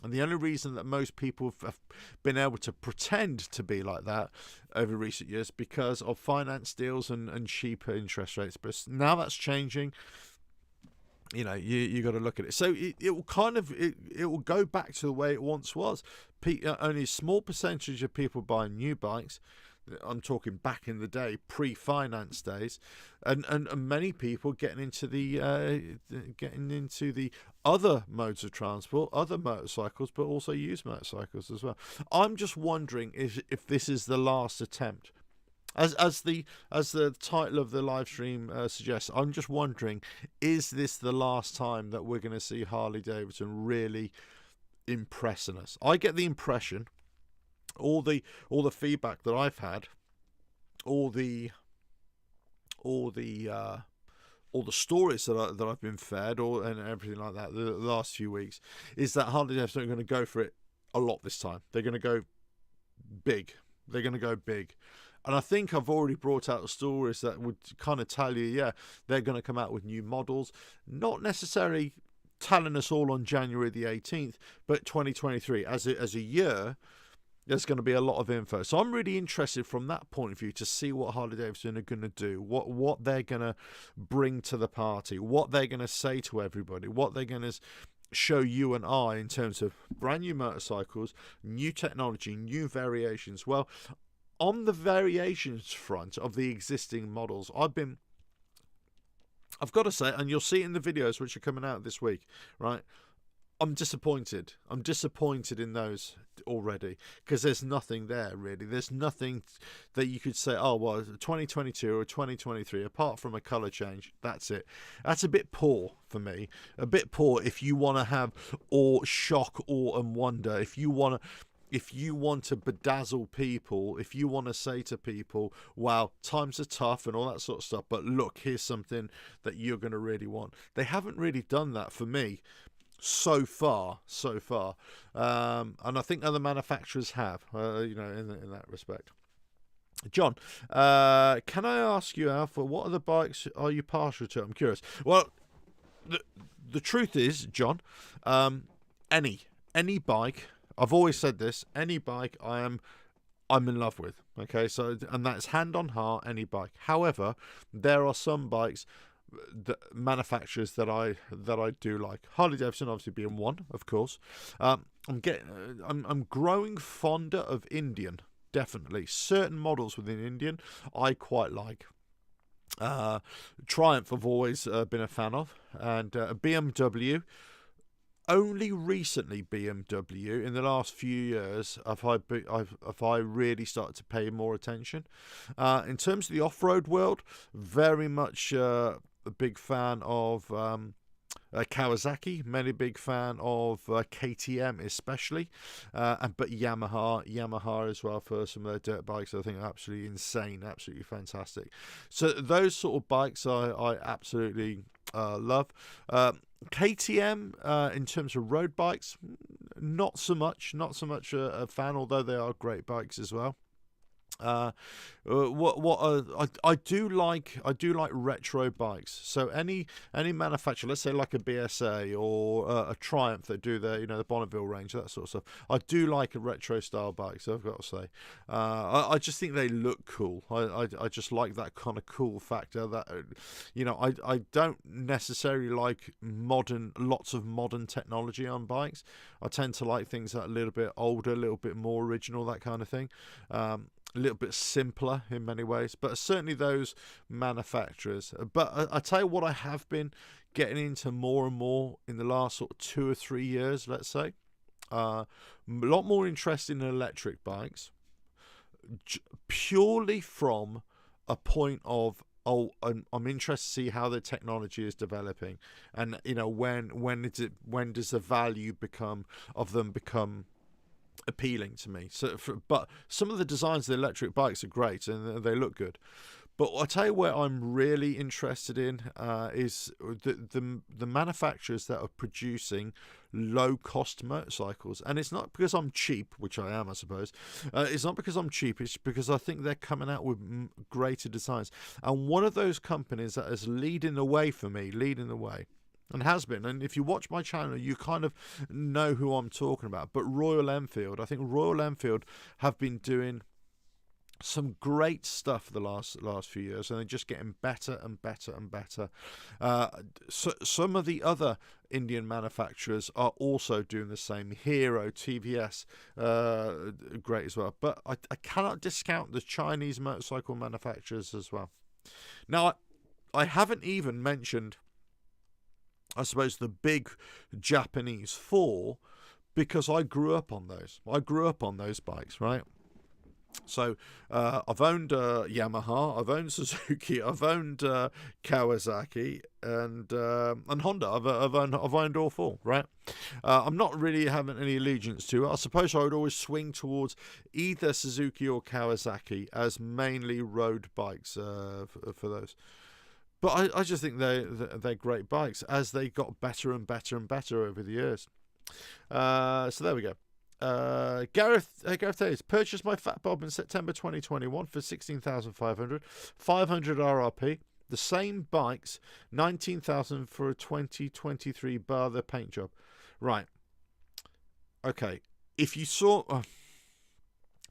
And the only reason that most people have been able to pretend to be like that over recent years because of finance deals and cheaper interest rates. But now that's changing. You got to look at it. So it will go back to the way it once was. Only a small percentage of people buying new bikes. I'm talking back in the day, pre-finance days, and many people getting into the other modes of transport, other motorcycles, but also used motorcycles as well. I'm just wondering if this is the last attempt, as the title of the live stream suggests. I'm just wondering, is this the last time that we're going to see Harley Davidson really impressing us? I get the impression. All the feedback that I've had, all the stories that I've been fed, and everything like that, the last few weeks, is that Harley Davidson are going to go for it a lot this time. They're going to go big. And I think I've already brought out stories that would kind of tell you, they're going to come out with new models, not necessarily telling us all on January the 18th, but 2023 as a year. There's going to be a lot of info. So I'm really interested from that point of view to see what Harley Davidson are going to do, what they're going to bring to the party, what they're going to say to everybody, what they're going to show you and I in terms of brand new motorcycles, new technology, new variations. Well, on the variations front of the existing models, I've got to say, and you'll see it in the videos which are coming out this week, right? I'm disappointed. I'm disappointed in those already because there's nothing there really. There's nothing that you could say, oh, well, 2022 or 2023, apart from a colour change. That's it. That's a bit poor for me. A bit poor if you want to have shock, awe and wonder. If you want to, if you want to bedazzle people, if you want to say to people, wow, times are tough and all that sort of stuff, but look, here's something that you're going to really want. They haven't really done that for me so far. And I think other manufacturers have, in that respect. John, can I ask you, Alpha, what other bikes are you partial to? I'm curious. Well, the truth is, John, any bike, I've always said this, any bike I'm in love with. Okay, so, and that's hand on heart, any bike. However, there are some bikes, manufacturers that I do like. Harley Davidson obviously being one, of course. I'm growing fonder of Indian. Definitely, certain models within Indian I quite like. Triumph I've always been a fan of, and BMW. Only recently, BMW in the last few years have I really started to pay more attention. In terms of the off-road world, very much a big fan of Kawasaki, many big fan of KTM especially, but Yamaha as well for some of their dirt bikes. I think are absolutely insane, absolutely fantastic. So those sort of bikes I absolutely love. KTM in terms of road bikes, not so much a fan, although they are great bikes as well. I do like retro bikes. So any manufacturer, let's say like a BSA or a Triumph that do the Bonneville range, that sort of stuff. I do like a retro style bike. So I've got to say, I just think they look cool. I just like that kind of cool factor. That I don't necessarily like lots of modern technology on bikes. I tend to like things that are a little bit older, a little bit more original, that kind of thing. A little bit simpler in many ways, but certainly those manufacturers. But I tell you what, I have been getting into more and more in the last sort of 2 or 3 years, let's say. A lot more interest in electric bikes, purely from a point of, I'm interested to see how the technology is developing, and when does the value become appealing to me. But some of the designs of the electric bikes are great and they look good. But I tell you where I'm really interested in is the manufacturers that are producing low cost motorcycles. And it's not because I'm cheap, which I am, I suppose. It's not because I'm cheap. It's because I think they're coming out with greater designs. And one of those companies that is leading the way, and has been, and if you watch my channel you kind of know who I'm talking about, but Royal Enfield. I think Royal Enfield have been doing some great stuff the last few years, and they're just getting better and better and better. So some of the other Indian manufacturers are also doing the same. Hero, TVS, great as well. But I cannot discount the Chinese motorcycle manufacturers as well. Now I haven't even mentioned, I suppose, the big Japanese four, because I grew up on those. Bikes, right? So I've owned Yamaha, I've owned Suzuki, I've owned Kawasaki, and Honda. I've owned all four, right? I'm not really having any allegiance to it. I suppose I would always swing towards either Suzuki or Kawasaki as mainly road bikes for those. But I just think they're great bikes as they got better and better and better over the years. So there we go. Gareth Davis purchased my Fat Bob in September 2021 for 16,500, 500 RRP. The same bikes, 19,000 for a 2023 bar the paint job. Right. Okay. If you saw,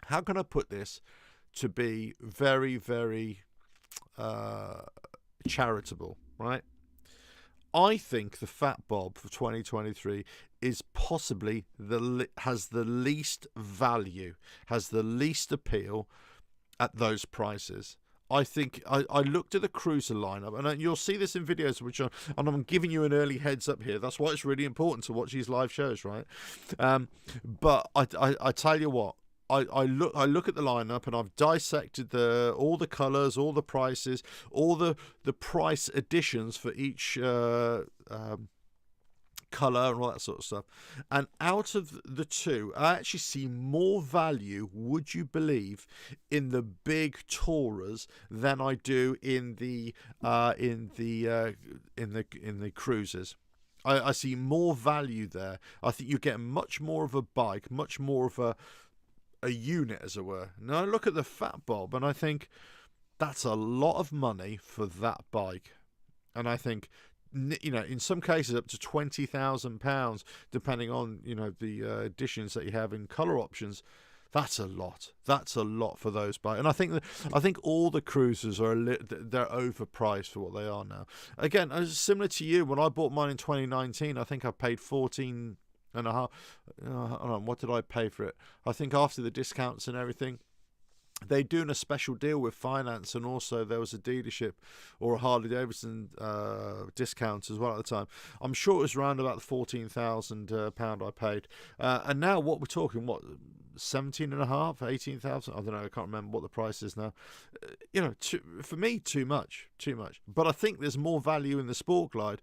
how can I put this to be very, very charitable, right? I think the Fat Bob for 2023 is possibly has the least value, has the least appeal at those prices. I think I looked at the cruiser lineup, and you'll see this in videos, and I'm giving you an early heads up here. That's why it's really important to watch these live shows, right? But I tell you what, I look at the lineup, and I've dissected all the colours, all the prices, all the price additions for each colour and all that sort of stuff. And out of the two, I actually see more value, would you believe, in the big Tourers than I do in the cruisers. I see more value there. I think you get much more of a bike, much more of a unit, as it were. Now I look at the Fat Bob and I think that's a lot of money for that bike. And I think, you know, in some cases up to £20,000, depending on, you know, the additions that you have in colour options. That's a lot. That's a lot for those bikes. And I think all the cruisers are they're overpriced for what they are now. Again, similar to you, when I bought mine in 2019, I think I paid 14 and a half. What did I pay for it? I think after the discounts and everything, they're doing a special deal with finance, and also there was a dealership or a Harley Davidson discount as well at the time. I'm sure it was around about the £14,000 I paid. And now what we're talking, 17 and a half, 18,000? I don't know, I can't remember what the price is now. You know, for me, too much. But I think there's more value in the Sport Glide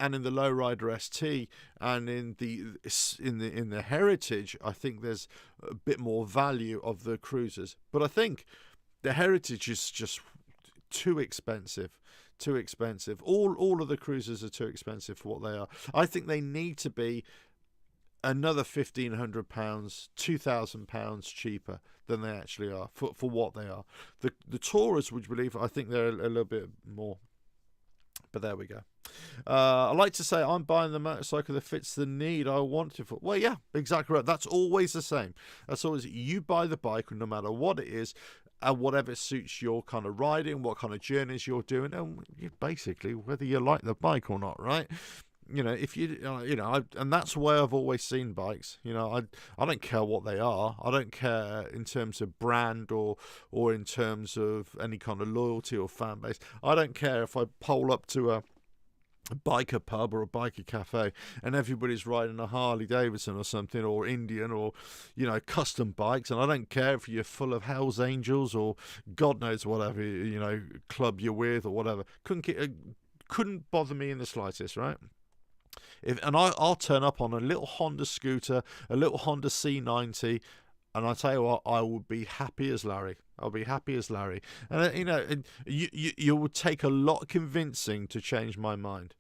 and in the Lowrider ST and in the Heritage. I think there's a bit more value of the cruisers, but I think the Heritage is just too expensive. All of the cruisers are too expensive for what they are. I think they need to be another £1,500, £2,000 cheaper than they actually are for what they are. The Taurus, would you believe, I think they're a little bit more. But there we go. I like to say I'm buying the motorcycle that fits the need I want it for. Well, yeah, exactly right. That's always the same. That's always, you buy the bike no matter what it is, and whatever suits your kind of riding, what kind of journeys you're doing, and basically whether you like the bike or not, right? You know, if you know, and that's the way I've always seen bikes. You know, I don't care what they are. I don't care in terms of brand or in terms of any kind of loyalty or fan base. I don't care if I pole up to a biker pub or a biker cafe and everybody's riding a Harley Davidson or something, or Indian, or, you know, custom bikes, and I don't care if you're full of Hell's Angels or God knows whatever, you know, club you're with or whatever. Couldn't bother me in the slightest, right? I'll turn up on a little Honda scooter, a little Honda C90, and I tell you what, I will be happy as Larry. I'll be happy as Larry. And you know, you would take a lot convincing to change my mind.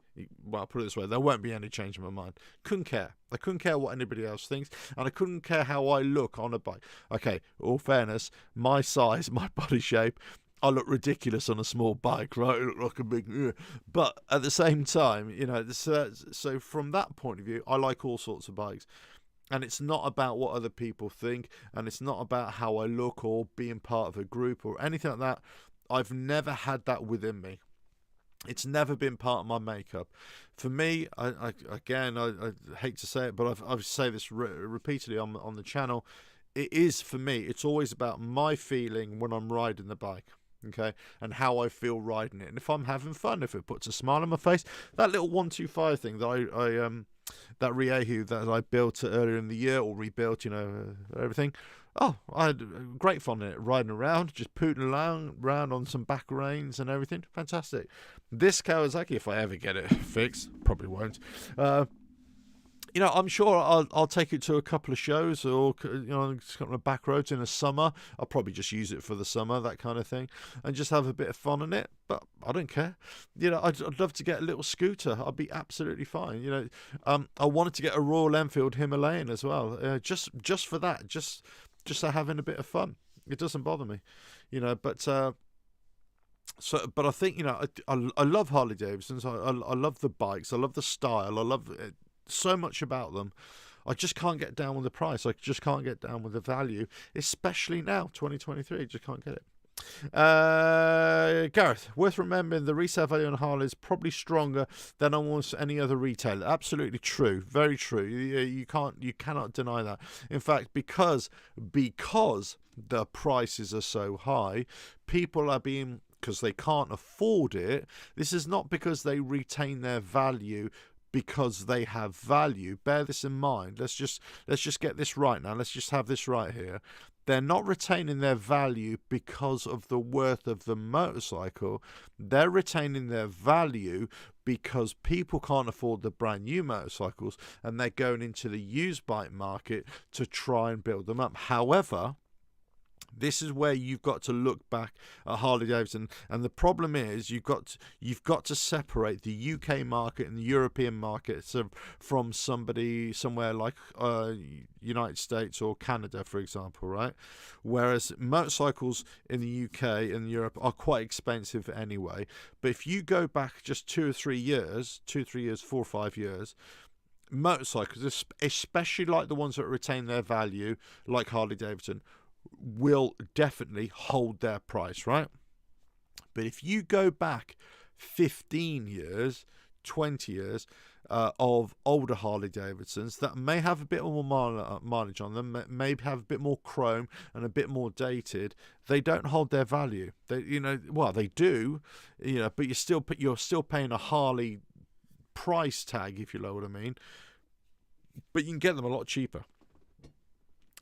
Well, I'll put it this way, there won't be any change in my mind. Couldn't care. I couldn't care what anybody else thinks, and I couldn't care how I look on a bike. Okay, all fairness, my size, my body shape, I look ridiculous on a small bike, right? I look like a big... But at the same time, you know, so from that point of view, I like all sorts of bikes. And it's not about what other people think, and it's not about how I look or being part of a group or anything like that. I've never had that within me. It's never been part of my makeup. For me, I hate to say it, but I've said this repeatedly on the channel. It is, for me, it's always about my feeling when I'm riding the bike. Okay, and how I feel riding it, and if I'm having fun, if it puts a smile on my face. That little 125 thing that that Riehu that I built earlier in the year, or rebuilt, you know, everything. Oh, I had great fun in it, riding around, just pooting around on some back reins and everything. Fantastic. This Kawasaki, if I ever get it fixed, probably won't. You know, I'm sure I'll take it to a couple of shows, or, you know, just on the back roads in the summer. I'll probably just use it for the summer, that kind of thing, and just have a bit of fun in it. But I don't care. You know, I'd love to get a little scooter. I'd be absolutely fine. You know, I wanted to get a Royal Enfield Himalayan as well, just for that, just to having a bit of fun. It doesn't bother me, you know. But but I think, you know, I love Harley Davidsons. I love the bikes. I love the style. I love it. So much about them. I just can't get down with the price. I just can't get down with the value, especially now, 2023. Just can't get it. Gareth, worth remembering, the resale value on Harley is probably stronger than almost any other retailer. Absolutely true, very true. You cannot deny that. In fact, because the prices are so high, people are being, because they can't afford it. This is not because they retain their value, because they have value. Bear this in mind. Let's just get this right now. Let's just have this right here. they're not retaining their value because of the worth of the motorcycle. They're retaining their value because people can't afford the brand new motorcycles, and they're going into the used bike market to try and build them up. However, this is where you've got to look back at Harley Davidson, and the problem is you've got to separate the UK market and the European market from somewhere like United States or Canada, for example, right? Whereas motorcycles in the UK and Europe are quite expensive anyway. But if you go back just 2 or 3 years, 4 or 5 years, motorcycles, especially like the ones that retain their value, like Harley Davidson, will definitely hold their price, right? But if you go back 15 years, 20 years of older Harley Davidsons that may have a bit more mileage on them, may have a bit more chrome and a bit more dated, they don't hold their value. They do, but you're still paying a Harley price tag, if you know what I mean. But you can get them a lot cheaper.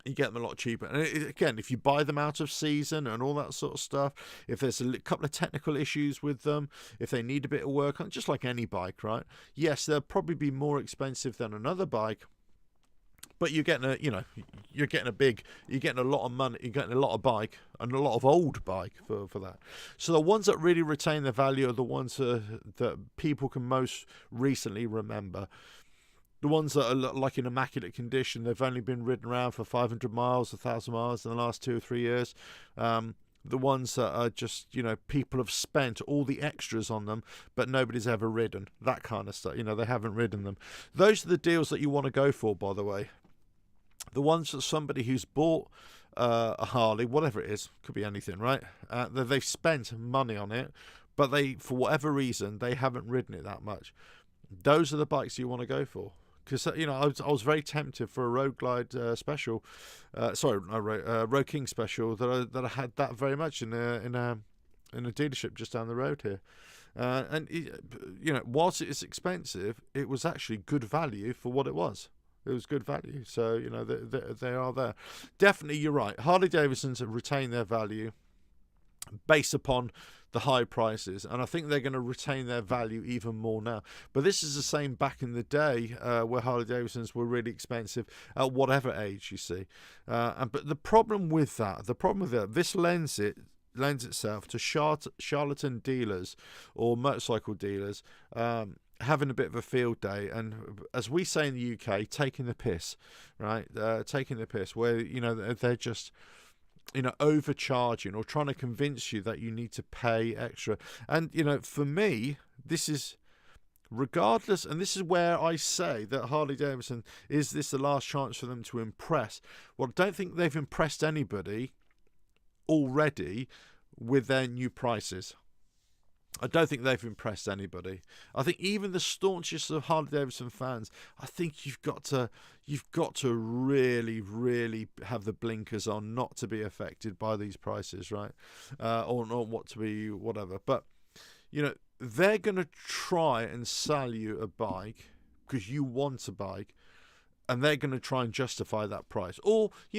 And again, if you buy them out of season and all that sort of stuff, if there's a couple of technical issues with them, if they need a bit of work on, just like any bike, right? Yes, they'll probably be more expensive than another bike, but you're getting a lot of money, you're getting a lot of bike and a lot of old bike for that. So the ones that really retain their value are the ones that people can most recently remember. The ones that are like in immaculate condition, they've only been ridden around for 500 miles, 1,000 miles in the last 2 or 3 years. The ones that are just, people have spent all the extras on them, but nobody's ever ridden. That kind of stuff. They haven't ridden them. Those are the deals that you want to go for, by the way. The ones that somebody who's bought a Harley, whatever it is, could be anything, right? They've spent money on it, but for whatever reason, they haven't ridden it that much. Those are the bikes you want to go for. Because I was very tempted for a Road Glide special, Road King special that I had that very much in a dealership just down the road here, and whilst it is expensive, it was actually good value for what it was. It was good value, so they are there. Definitely, you're right. Harley Davidsons have retained their value based upon the high prices, and I think they're going to retain their value even more now. But this is the same back in the day where Harley Davidsons were really expensive at whatever age, you see. But the problem with that, this lends itself to charlatan dealers or motorcycle dealers having a bit of a field day, and as we say in the UK, taking the piss, right? Taking the piss, where they're just overcharging or trying to convince you that you need to pay extra. And for me, this is regardless, and this is where I say that Harley Davidson, is this the last chance for them to impress? Well, I don't think they've impressed anybody already with their new prices. I don't think they've impressed anybody. I think even the staunchest of Harley Davidson fans, I think you've got to really, really have the blinkers on not to be affected by these prices, right? Or not what to be, whatever. But, they're going to try and sell you a bike because you want a bike, and they're going to try and justify that price. Or, I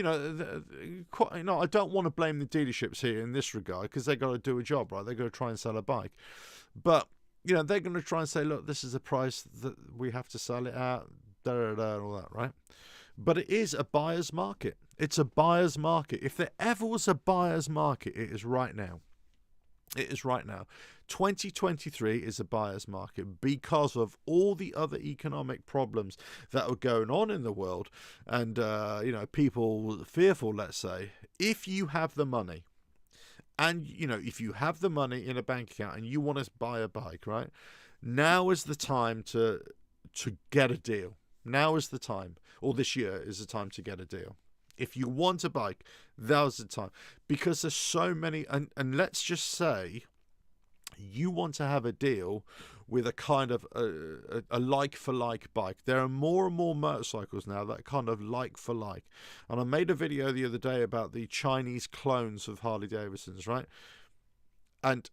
don't want to blame the dealerships here in this regard, because they've got to do a job, right? They're going to try and sell a bike. But, they're going to try and say, look, this is the price that we have to sell it at, and all that, right? But it is a buyer's market. It's a buyer's market. If there ever was a buyer's market, it is right now. It is right now. 2023 is a buyer's market because of all the other economic problems that are going on in the world, and people fearful, let's say. If you have the money, and if you have the money in a bank account and you want to buy a bike, right, now is the time to get a deal. Now is the time, or this year is the time to get a deal. If you want a bike, now's the time, because there's so many, and let's just say you want to have a deal with a kind of a like-for-like bike. There are more and more motorcycles now that are kind of like-for-like. And I made a video the other day about the Chinese clones of Harley Davidsons, right? And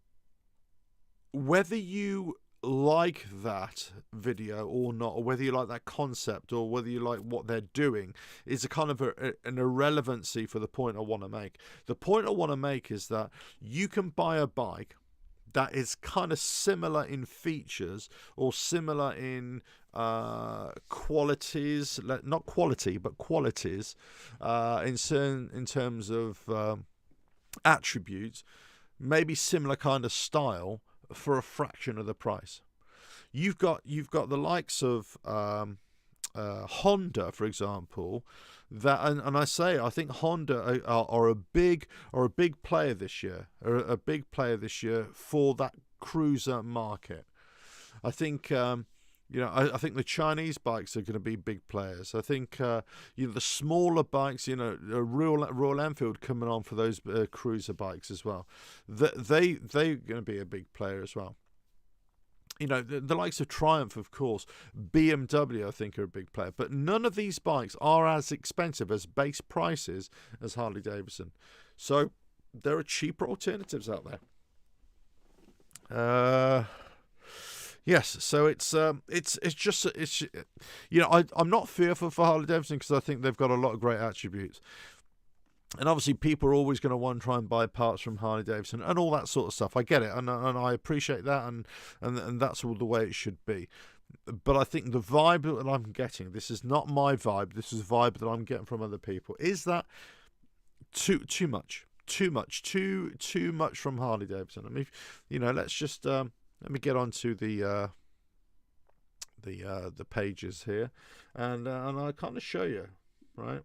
whether you like that video or not, or whether you like that concept or whether you like what they're doing, is a kind of an irrelevancy for the point I want to make. The point I want to make is that you can buy a bike that is kind of similar in features or similar in qualities, not quality, but qualities, in terms of attributes, maybe similar kind of style, for a fraction of the price. You've got the likes of Honda, for example, that and I think Honda are a big player this year, for that cruiser market. I think I think the Chinese bikes are going to be big players. I think the smaller bikes, Royal Enfield coming on for those cruiser bikes as well. They're going to be a big player as well. The likes of Triumph, of course, BMW, I think, are a big player. But none of these bikes are as expensive as base prices as Harley Davidson. So there are cheaper alternatives out there. Yes, so it's I'm not fearful for Harley Davidson because I think they've got a lot of great attributes. And obviously people are always going to want to try and buy parts from Harley Davidson and all that sort of stuff. I get it, and I appreciate that, and that's all the way it should be. But I think the vibe that I'm getting, this is not my vibe, this is a vibe that I'm getting from other people, is that too much from Harley Davidson. I mean, let's just let me get on to the pages here, and I'll kind of show you, right?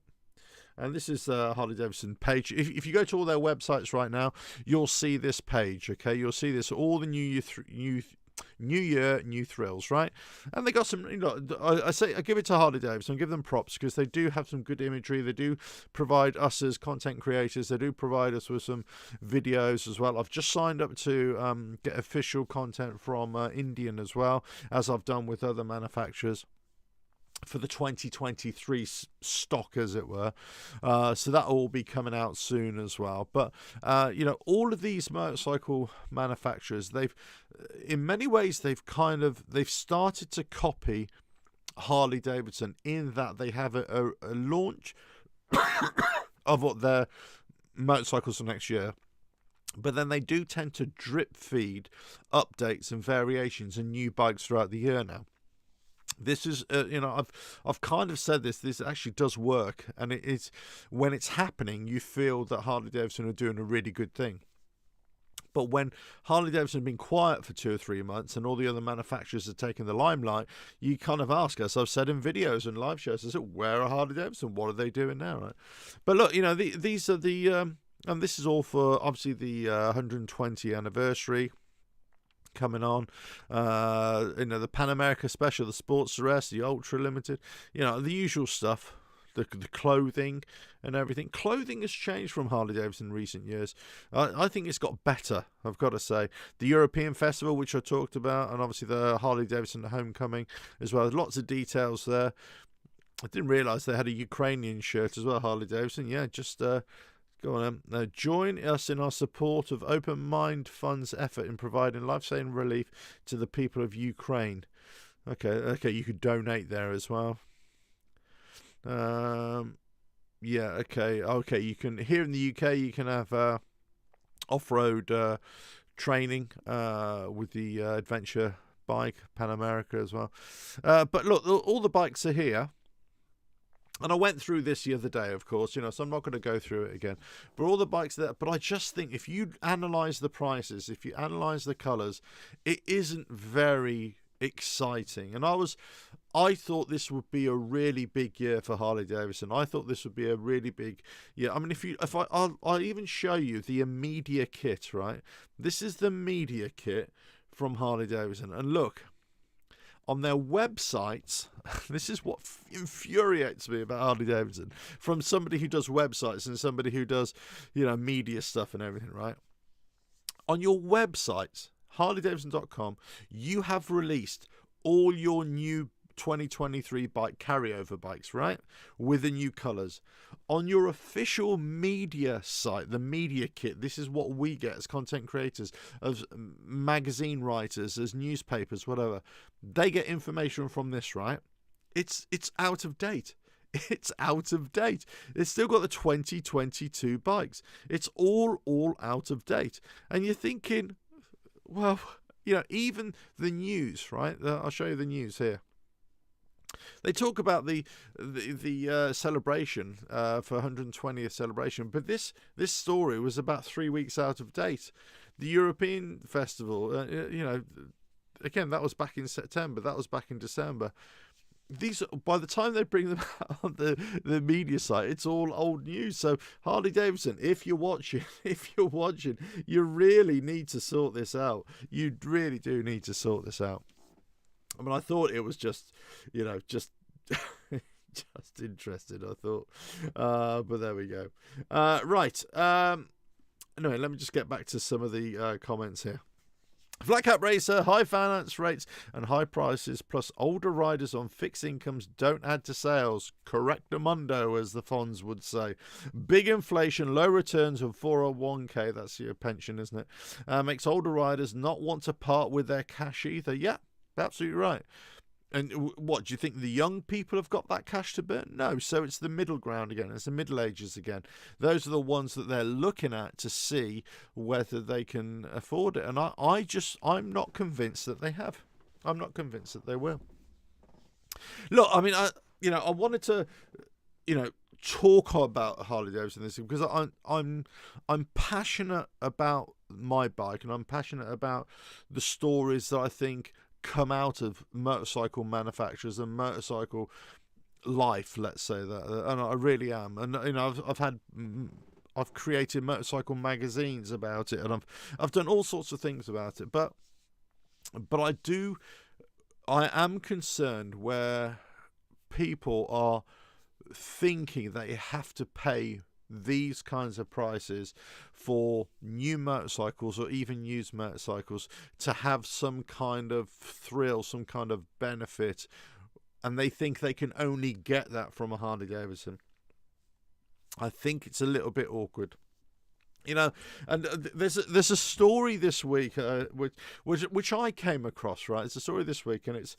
And this is Harley Davidson page. If you go to all their websites right now, you'll see this page. Okay, you'll see this, all the new year, new thrills, right? And they got some. I give it to Harley Davidson, give them props because they do have some good imagery. They do provide us as content creators. They do provide us with some videos as well. I've just signed up to get official content from Indian as well, as I've done with other manufacturers, for the 2023 stock, as it were. So that will be coming out soon as well. But all of these motorcycle manufacturers, in many ways they've started to copy Harley Davidson, in that they have a launch of what their motorcycles for next year. But then they do tend to drip feed updates and variations and new bikes throughout the year now. This is, I've kind of said this actually does work, and it's when it's happening, you feel that Harley Davidson are doing a really good thing. But when Harley Davidson have been quiet for 2 or 3 months and all the other manufacturers are taking the limelight, you kind of ask, as I've said in videos and live shows, I said, where are Harley Davidson? What are they doing now, right? But look, these are the, and this is all for, obviously, the 120th anniversary coming on, the Pan America Special, the Sports RS, the Ultra Limited, the usual stuff, the clothing and everything. Clothing has changed from Harley Davidson in recent years. I think it's got better, I've got to say. The European Festival, which I talked about, and obviously the Harley Davidson Homecoming as well. There's lots of details there. I didn't realise they had a Ukrainian shirt as well, Harley Davidson. Yeah, just go on. Join us in our support of Open Mind Fund's effort in providing life-saving relief to the people of Ukraine. Okay, you could donate there as well. Okay. You can, here in the UK, you can have off-road training with the adventure bike, Pan America as well. But look, all the bikes are here. And I went through this the other day, of course, so I'm not going to go through it again. But all the bikes there, but I just think if you analyse the prices, if you analyse the colours, it isn't very exciting. And I thought this would be a really big year for Harley Davidson. I thought this would be a really big year. I mean, I'll even show you the media kit, right? This is the media kit from Harley Davidson. And look, on their websites, this is what infuriates me about Harley Davidson, from somebody who does websites and somebody who does, media stuff and everything, right? On your websites, harleydavidson.com, you have released all your new 2023 bike carryover bikes, right? With the new colours. On your official media site, the media kit, this is what we get as content creators, as magazine writers, as newspapers, whatever. They get information from this, right? It's out of date. It's out of date. It's still got the 2022 bikes. It's all out of date. And you're thinking, well, you know, even the news, right? I'll show you the news here. They talk about the celebration for 120th celebration, but this story was about 3 weeks out of date. The European festival, you know, again, that was back in September. That was back in December. These, by the time they bring them out on the media site, it's all old news. So Harley Davidson, if you're watching, you really need to sort this out. You really do need to sort this out. I mean, I thought it was just, you know, just just interested, I thought. But there we go. Right. Anyway, let me just get back to some of the comments here. Flat Cap Racer, high finance rates and high prices, plus older riders on fixed incomes don't add to sales. Correctamundo, as the Fonz would say. Big inflation, low returns of 401k, that's your pension, isn't it? Makes older riders not want to part with their cash either. Yeah, absolutely right. And what, do you think the young people have got that cash to burn? No, so it's the middle ground again. It's the middle ages again. Those are the ones that they're looking at to see whether they can afford it. And I'm not convinced that they have. I'm not convinced that they will. Look, I mean, I wanted to, talk about Harley Davidson this because I'm passionate about my bike, and I'm passionate about the stories that I think come out of motorcycle manufacturers and motorcycle life, let's say that, and I really am. And I've created motorcycle magazines about it, and I've done all sorts of things about it, but I am concerned where people are thinking they have to pay these kinds of prices for new motorcycles or even used motorcycles to have some kind of thrill, some kind of benefit, and they think they can only get that from a Harley Davidson. I think it's a little bit awkward, and there's a story this week which I came across, right? It's a story this week, and it's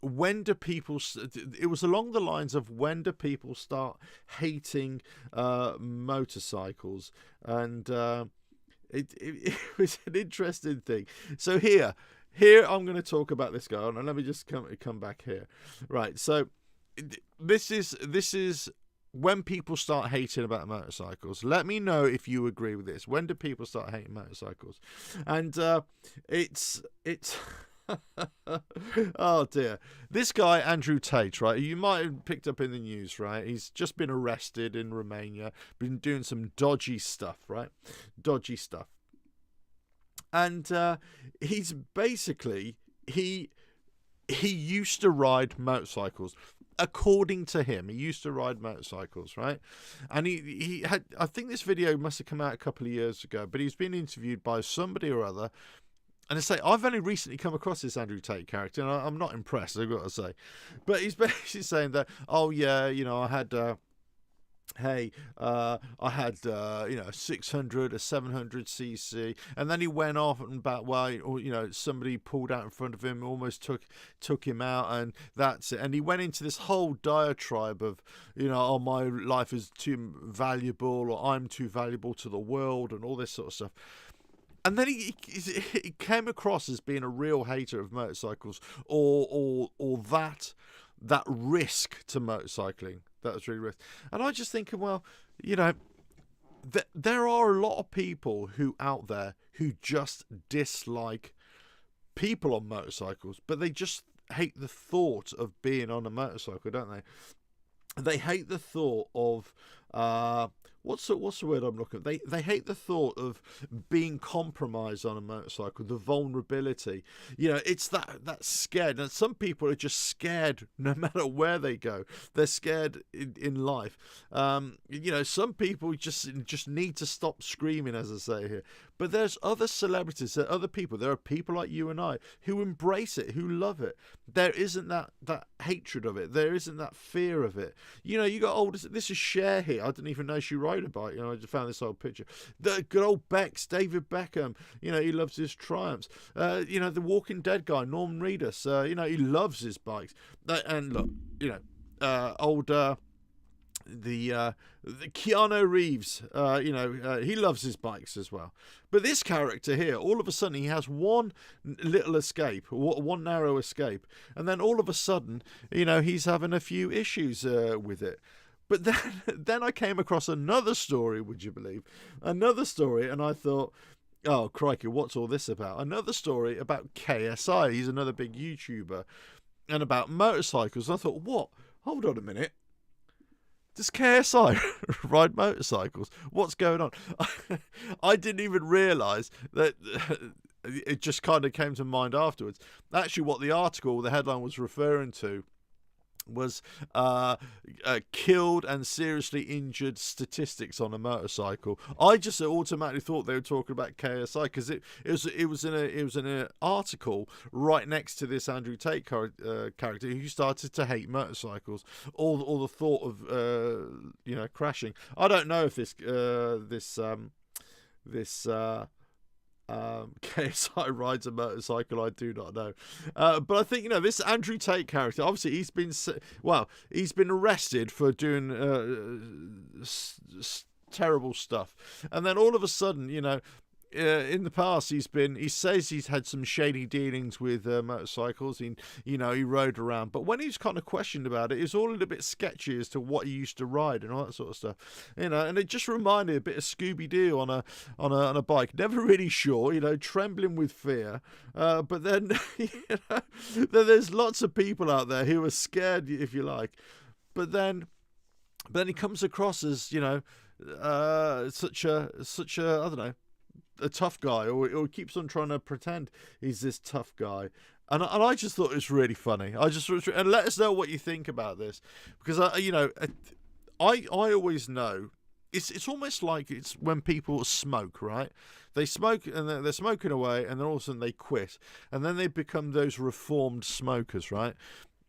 when do people, it was along the lines of when do people start hating motorcycles, and it was an interesting thing. So here I'm going to talk about this guy, and let me just come back here. Right, so this is when people start hating about motorcycles. Let me know if you agree with this. When do people start hating motorcycles? And it's oh dear, this guy Andrew Tate, right, you might have picked up in the news, right? He's just been arrested in Romania, been doing some dodgy stuff, right? Dodgy stuff. And he's basically, he used to ride motorcycles. According to him, he used to ride motorcycles, right? And he had, I think this video must have come out a couple of years ago, but he's been interviewed by somebody or other. And I say, I've only recently come across this Andrew Tate character, and I'm not impressed, I've got to say. But he's basically saying that, oh yeah, I had, I had a 600, a 700cc, and then he went off and about, somebody pulled out in front of him, almost took him out, and that's it. And he went into this whole diatribe of, oh, my life is too valuable, or I'm too valuable to the world, and all this sort of stuff. And then he came across as being a real hater of motorcycles, or that risk to motorcycling. That was really risk. And I just thinking, well, there are a lot of people out there who just dislike people on motorcycles, but they just hate the thought of being on a motorcycle, don't they? They hate the thought of what's the word I'm looking at? They hate the thought of being compromised on a motorcycle, the vulnerability. It's that scared. And some people are just scared no matter where they go. They're scared in life. Some people just need to stop screaming, as I say here. But there's other celebrities, there are other people. There are people like you and I who embrace it, who love it. There isn't that hatred of it. There isn't that fear of it. You got this is Cher here. I didn't even know she rode a bike. I just found this old picture. The good old Becks, David Beckham. He loves his Triumphs. The Walking Dead guy, Norman Reedus. He loves his bikes. And look, the Keanu Reeves, he loves his bikes as well. But this character here, all of a sudden, he has one little escape, one narrow escape, and then all of a sudden, he's having a few issues with it. But then I came across another story, would you believe? Another story, and I thought, oh, crikey, what's all this about? Another story about KSI. He's another big YouTuber, and about motorcycles. And I thought, what? Hold on a minute. Does KSI ride motorcycles? What's going on? I didn't even realise that. It just kind of came to mind afterwards. Actually, what the headline was referring to was killed and seriously injured statistics on a motorcycle. I just automatically thought they were talking about KSI because it was in an article right next to this Andrew Tate character who started to hate motorcycles. All the thought of crashing. I don't know if this KSI rides a motorcycle. I do not know, but I think this Andrew Tate character. Obviously, he's been arrested for doing terrible stuff, and then all of a sudden, in the past, he says he's had some shady dealings with motorcycles. He rode around, but when he's kind of questioned about it, it's all a little bit sketchy as to what he used to ride and all that sort of stuff. And it just reminded a bit of Scooby-Doo on a bike. Never really sure, trembling with fear. But then, then there's lots of people out there who are scared, if you like. But then he comes across as such a I don't know, a tough guy, or keeps on trying to pretend he's this tough guy, and I just thought it was really funny. And let us know what you think about this, because I always know it's almost like it's when people smoke, right? They smoke and they're smoking away, and then all of a sudden they quit, and then they become those reformed smokers, right?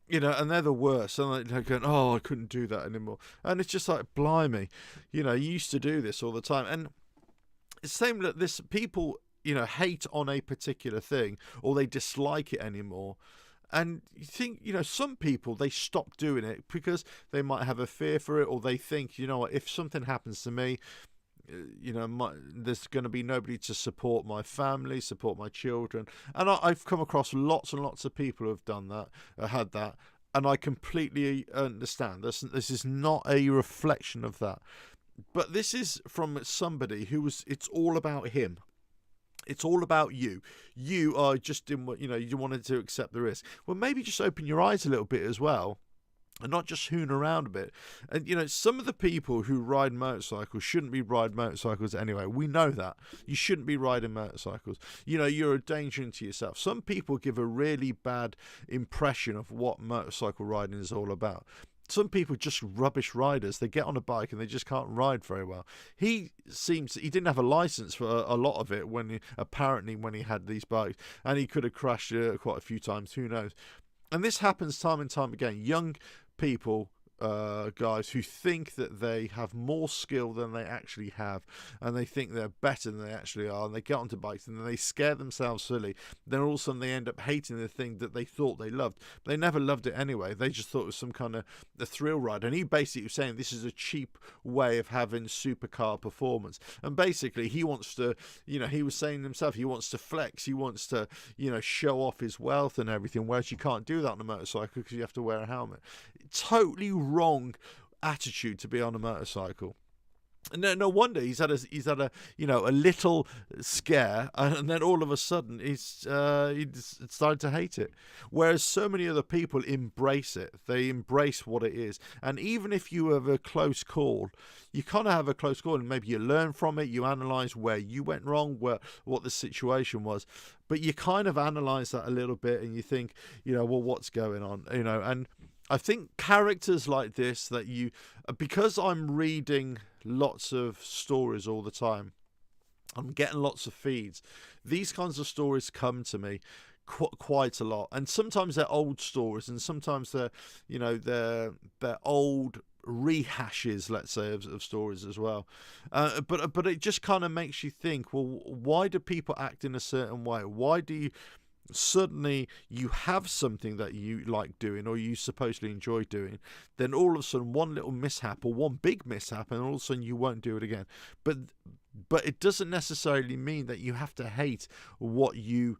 And they're the worst. And they're going, oh, I couldn't do that anymore. And it's just like, blimey, you used to do this all the time. And it's the same that this people, hate on a particular thing, or they dislike it anymore. And you think, some people, they stop doing it because they might have a fear for it, or they think, if something happens to me, there's going to be nobody to support my family, support my children. And I've come across lots and lots of people who have done that, had that, and I completely understand. This is not a reflection of that. But this is from somebody it's all about him. It's all about you. You are just in what, you wanted to accept the risk. Well, maybe just open your eyes a little bit as well, and not just hoon around a bit. And, some of the people who ride motorcycles shouldn't be riding motorcycles anyway. We know that. You shouldn't be riding motorcycles. You're a danger to yourself. Some people give a really bad impression of what motorcycle riding is all about. Some people just rubbish riders. They get on a bike and they just can't ride very well. He didn't have a license for a lot of it when he had these bikes, and he could have crashed quite a few times. Who knows? And this happens time and time again. Young people, guys who think that they have more skill than they actually have, and they think they're better than they actually are, and they get onto bikes and then they scare themselves silly. Then all of a sudden they end up hating the thing that they thought they loved. They never loved it anyway. They just thought it was some kind of a thrill ride. And he basically was saying this is a cheap way of having supercar performance. And basically he wants to, he was saying himself, he wants to flex, he wants to, show off his wealth and everything, whereas you can't do that on a motorcycle because you have to wear a helmet. Totally wrong attitude to be on a motorcycle. No wonder he's had a a little scare, and then all of a sudden he's started to hate it. Whereas so many other people embrace it. They embrace what it is. And even if you have a close call, you kind of have a close call, and maybe you learn from it. You analyze where you went wrong, what the situation was, but you kind of analyze that a little bit, and you think, well, what's going on, and I think characters like this because I'm reading lots of stories all the time, I'm getting lots of feeds. These kinds of stories come to me quite a lot, and sometimes they're old stories, and sometimes they're old rehashes, let's say, of stories as well. But it just kind of makes you think, well, why do people act in a certain way? Why do you suddenly you have something that you like doing or you supposedly enjoy doing, then all of a sudden one little mishap or one big mishap, and all of a sudden you won't do it again. But it doesn't necessarily mean that you have to hate what you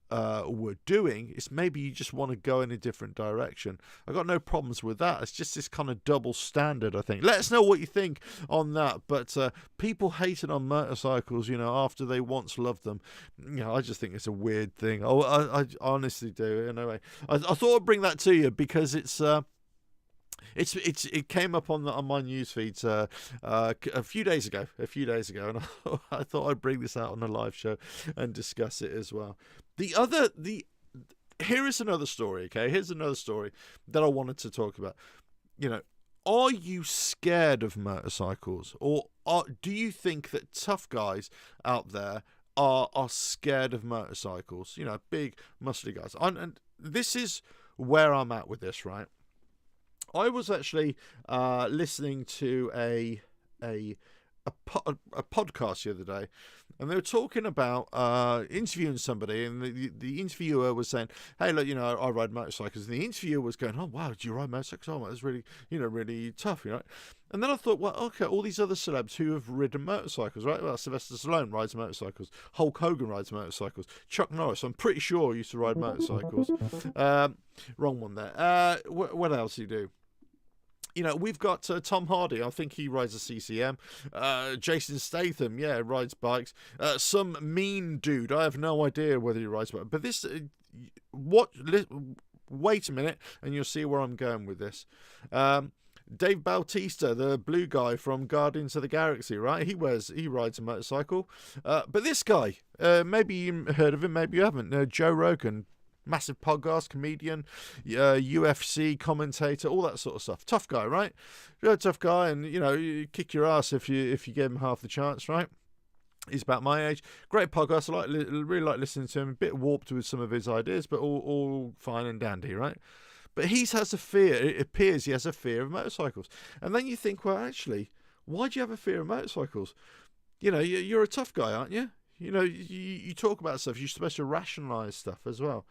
were doing. It's maybe you just want to go in a different direction. I got no problems with that. It's just this kind of double standard, I think. Let us know what you think on that. But people hating on motorcycles, after they once loved them, I just think it's a weird thing. I honestly do. Anyway, I thought I'd bring that to you because it came up on my news feeds a few days ago, and I thought I'd bring this out on a live show and discuss it as well. Here is another story. Okay, here's another story that I wanted to talk about. Are you scared of motorcycles, or do you think that tough guys out there are scared of motorcycles? Big muscly guys. And this is where I'm at with this, right? I was actually listening to a podcast the other day, and they were talking about interviewing somebody, and the interviewer was saying, hey, look, I ride motorcycles, and the interviewer was going, oh wow, do you ride motorcycles? Oh, that's really really tough, And then I thought, well, okay, all these other celebs who have ridden motorcycles, right? Well, Sylvester Stallone rides motorcycles, Hulk Hogan rides motorcycles, Chuck Norris, I'm pretty sure, used to ride motorcycles. Wrong one there. What else do you do? We've got Tom Hardy. I think he rides a CCM. Jason Statham, rides bikes. Some mean dude. I have no idea whether he rides bikes. But this, wait a minute, and you'll see where I'm going with this. Dave Bautista, the blue guy from Guardians of the Galaxy, right? He rides a motorcycle. But this guy, maybe you heard of him, maybe you haven't. Joe Rogan. Massive podcast, comedian, UFC commentator, all that sort of stuff. Tough guy, right? You're a tough guy, and you kick your ass if you give him half the chance, right? He's about my age. Great podcast. I really like listening to him. A bit warped with some of his ideas, but all fine and dandy, right? But he has a fear. It appears he has a fear of motorcycles. And then you think, well, actually, why do you have a fear of motorcycles? You're a tough guy, aren't you? You talk about stuff. You're supposed to rationalize stuff as well.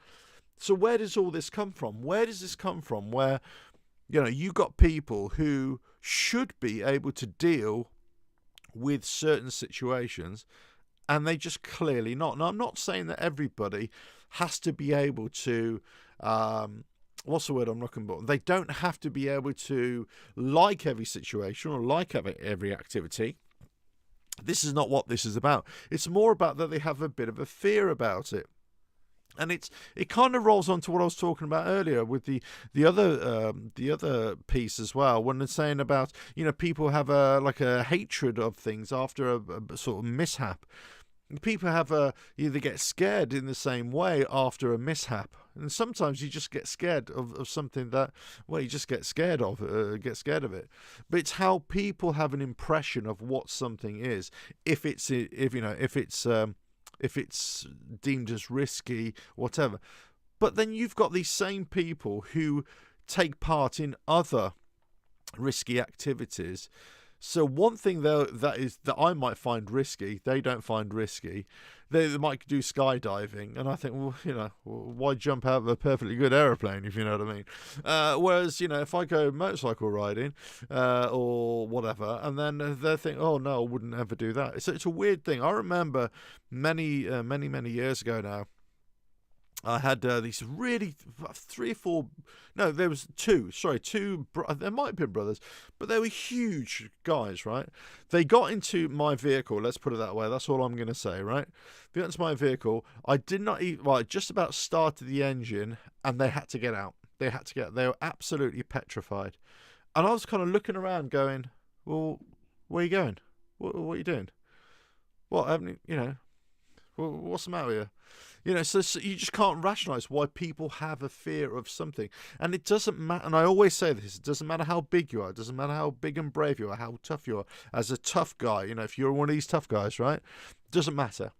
So where does all this come from? Where does this come from? Where, you got people who should be able to deal with certain situations, and they just clearly not. Now, I'm not saying that everybody has to be able to, what's the word I'm looking for? They don't have to be able to like every situation or like every activity. This is not what this is about. It's more about that they have a bit of a fear about it. And it kind of rolls on to what I was talking about earlier with the other piece as well, when they're saying about people have a hatred of things after a sort of mishap. People have they get scared in the same way after a mishap, and sometimes you just get scared of something that, well, you just get scared of it. But it's how people have an impression of what something is, if it's deemed as risky, whatever. But then you've got these same people who take part in other risky activities. So one thing that I might find risky, they don't find risky. They might do skydiving, and I think, well, why jump out of a perfectly good aeroplane, if you know what I mean? Whereas, if I go motorcycle riding or whatever, and then they think, oh no, I wouldn't ever do that. It's a weird thing. I remember many years ago now, I had these really three or four. No, there was two. Sorry, two. There might have been brothers, but they were huge guys, right? They got into my vehicle. Let's put it that way. That's all I'm going to say, right? They got into my vehicle. I did not even. Well, I just about started the engine, and they had to get out. They had to get. They were absolutely petrified, and I was kind of looking around, going, "Well, where are you going? What are you doing? What haven't you know? What's the matter with you?" You know, so you just can't rationalise why people have a fear of something. And it doesn't matter, and I always say this, it doesn't matter how big you are, it doesn't matter how big and brave you are, how tough you are. As a tough guy, you know, if you're one of these tough guys, right, it doesn't matter.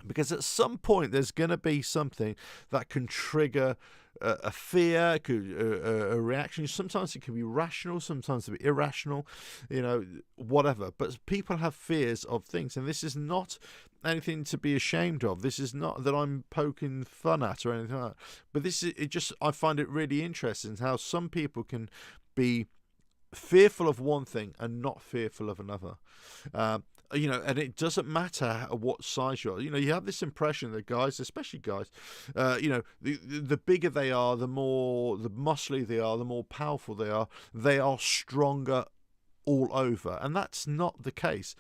Because at some point there's going to be something that can trigger a fear, a reaction. Sometimes it can be rational, sometimes it can be irrational, you know, whatever. But people have fears of things, and this is not anything to be ashamed of. This is not that I'm poking fun at or anything like that. But this is it. Just I find it really interesting how some people can be fearful of one thing and not fearful of another. You know, and it doesn't matter what size you are. You know, you have this impression that guys, especially guys, you know, the bigger they are, the muscly they are, the more powerful they are stronger all over. And that's not the case.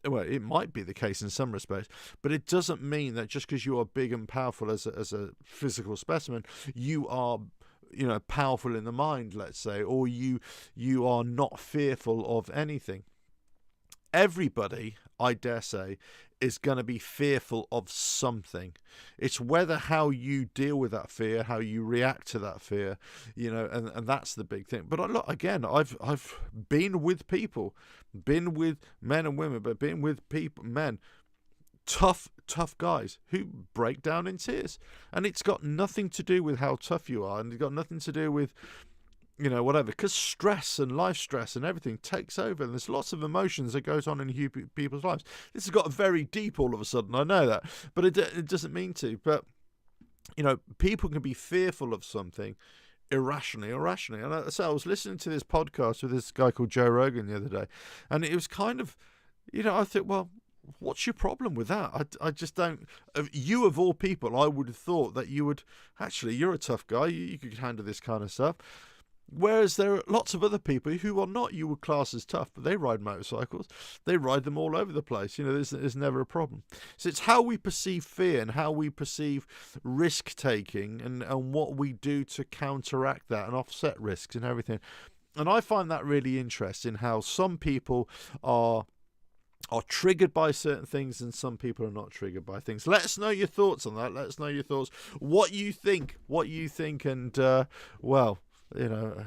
Well, it might be the case in some respects, but it doesn't mean that just because you are big and powerful as a physical specimen, you are, you know, powerful in the mind, let's say, or you are not fearful of anything. Everybody, I dare say, is going to be fearful of something. It's whether how you deal with that fear, how you react to that fear, you know, and that's the big thing. But look, again, I've been with people, been with men and women, but been with people, men, tough guys who break down in tears. And it's got nothing to do with how tough you are, and it's got nothing to do with, you know, whatever, because stress and life stress and everything takes over, and there's lots of emotions that goes on in people's lives. This has got very deep all of a sudden, I know that, but it doesn't mean to. But, you know, people can be fearful of something irrationally. And I was listening to this podcast with this guy called Joe Rogan the other day, and it was kind of, you know, I thought, well, what's your problem with that? I just don't. You of all people, I would have thought that you would, actually, you're a tough guy, you could handle this kind of stuff. Whereas there are lots of other people who are not, you would class as tough, but they ride motorcycles. They ride them all over the place. You know, there's never a problem. So it's how we perceive fear and how we perceive risk-taking and what we do to counteract that and offset risks and everything. And I find that really interesting, how some people are triggered by certain things and some people are not triggered by things. Let us know your thoughts on that. Let us know your thoughts. What you think, and, well, you know,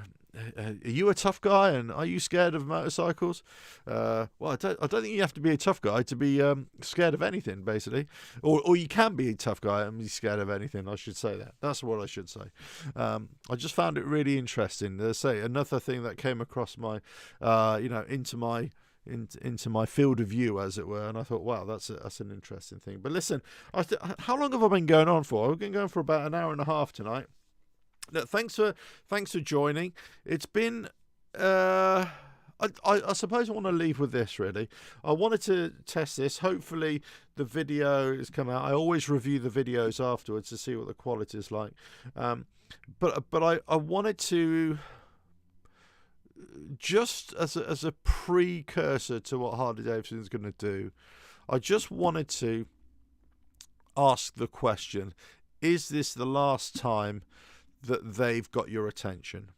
are you a tough guy, and are you scared of motorcycles? Well, I don't think you have to be a tough guy to be scared of anything, basically, or you can be a tough guy and be scared of anything. I should say that. That's what I should say. I just found it really interesting. Say another thing that came across my, you know, into my field of view, as it were, and I thought, wow, that's an interesting thing. But listen, how long have I been going on for? I've been going for about an hour and a half tonight. Look, thanks for joining. It's been I suppose I want to leave with this, really. I wanted to test this. Hopefully the video has come out. I always review the videos afterwards to see what the quality is like. But I wanted to, just as a precursor to what Harley Davidson is going to do, I just wanted to ask the question, is this the last time that they've got your attention?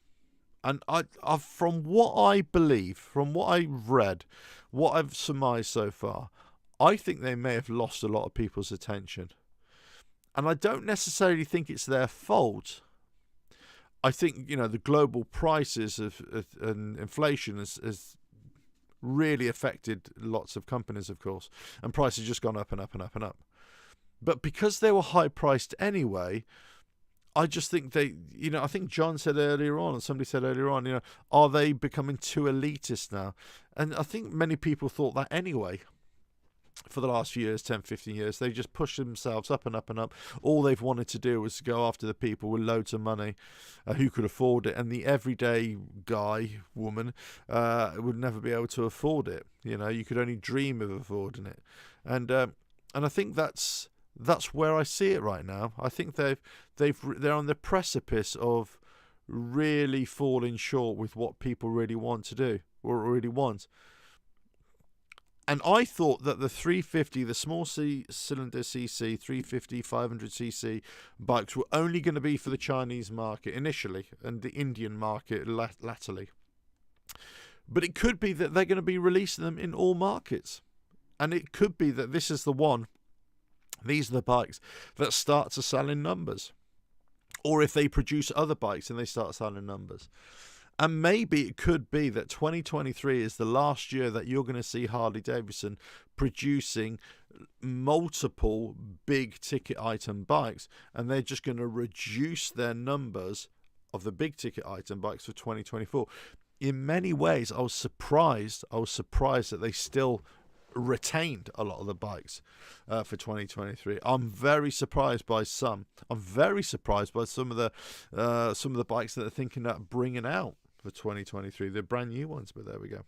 And I from what I believe, from what I've read, what I've surmised so far, I think they may have lost a lot of people's attention. And I don't necessarily think it's their fault. I think, you know, the global prices and inflation has really affected lots of companies, of course, and prices just gone up and up and up and up. But because they were high priced anyway, I just think they, you know, I think John said earlier on, and somebody said earlier on, you know, are they becoming too elitist now? And I think many people thought that anyway. For the last few years, 10, 15 years, they just pushed themselves up and up and up. All they've wanted to do was to go after the people with loads of money who could afford it. And the everyday guy, woman, would never be able to afford it. You know, you could only dream of affording it. And I think that's That's where I see it right now. I think they're on the precipice of really falling short with what people really want to do or really want. And I thought that the 350, the small cylinder CC, 350, 500cc bikes were only going to be for the Chinese market initially and the Indian market latterly. But it could be that they're going to be releasing them in all markets. And it could be that this is the one. These are the bikes that start to sell in numbers. Or if they produce other bikes and they start selling numbers. And maybe it could be that 2023 is the last year that you're going to see Harley Davidson producing multiple big ticket item bikes, and they're just going to reduce their numbers of the big ticket item bikes for 2024. In many ways, I was surprised that they still retained a lot of the bikes for 2023. I'm very surprised by some. I'm very surprised by some of the bikes that they're thinking about bringing out for 2023. They're brand new ones, but there we go.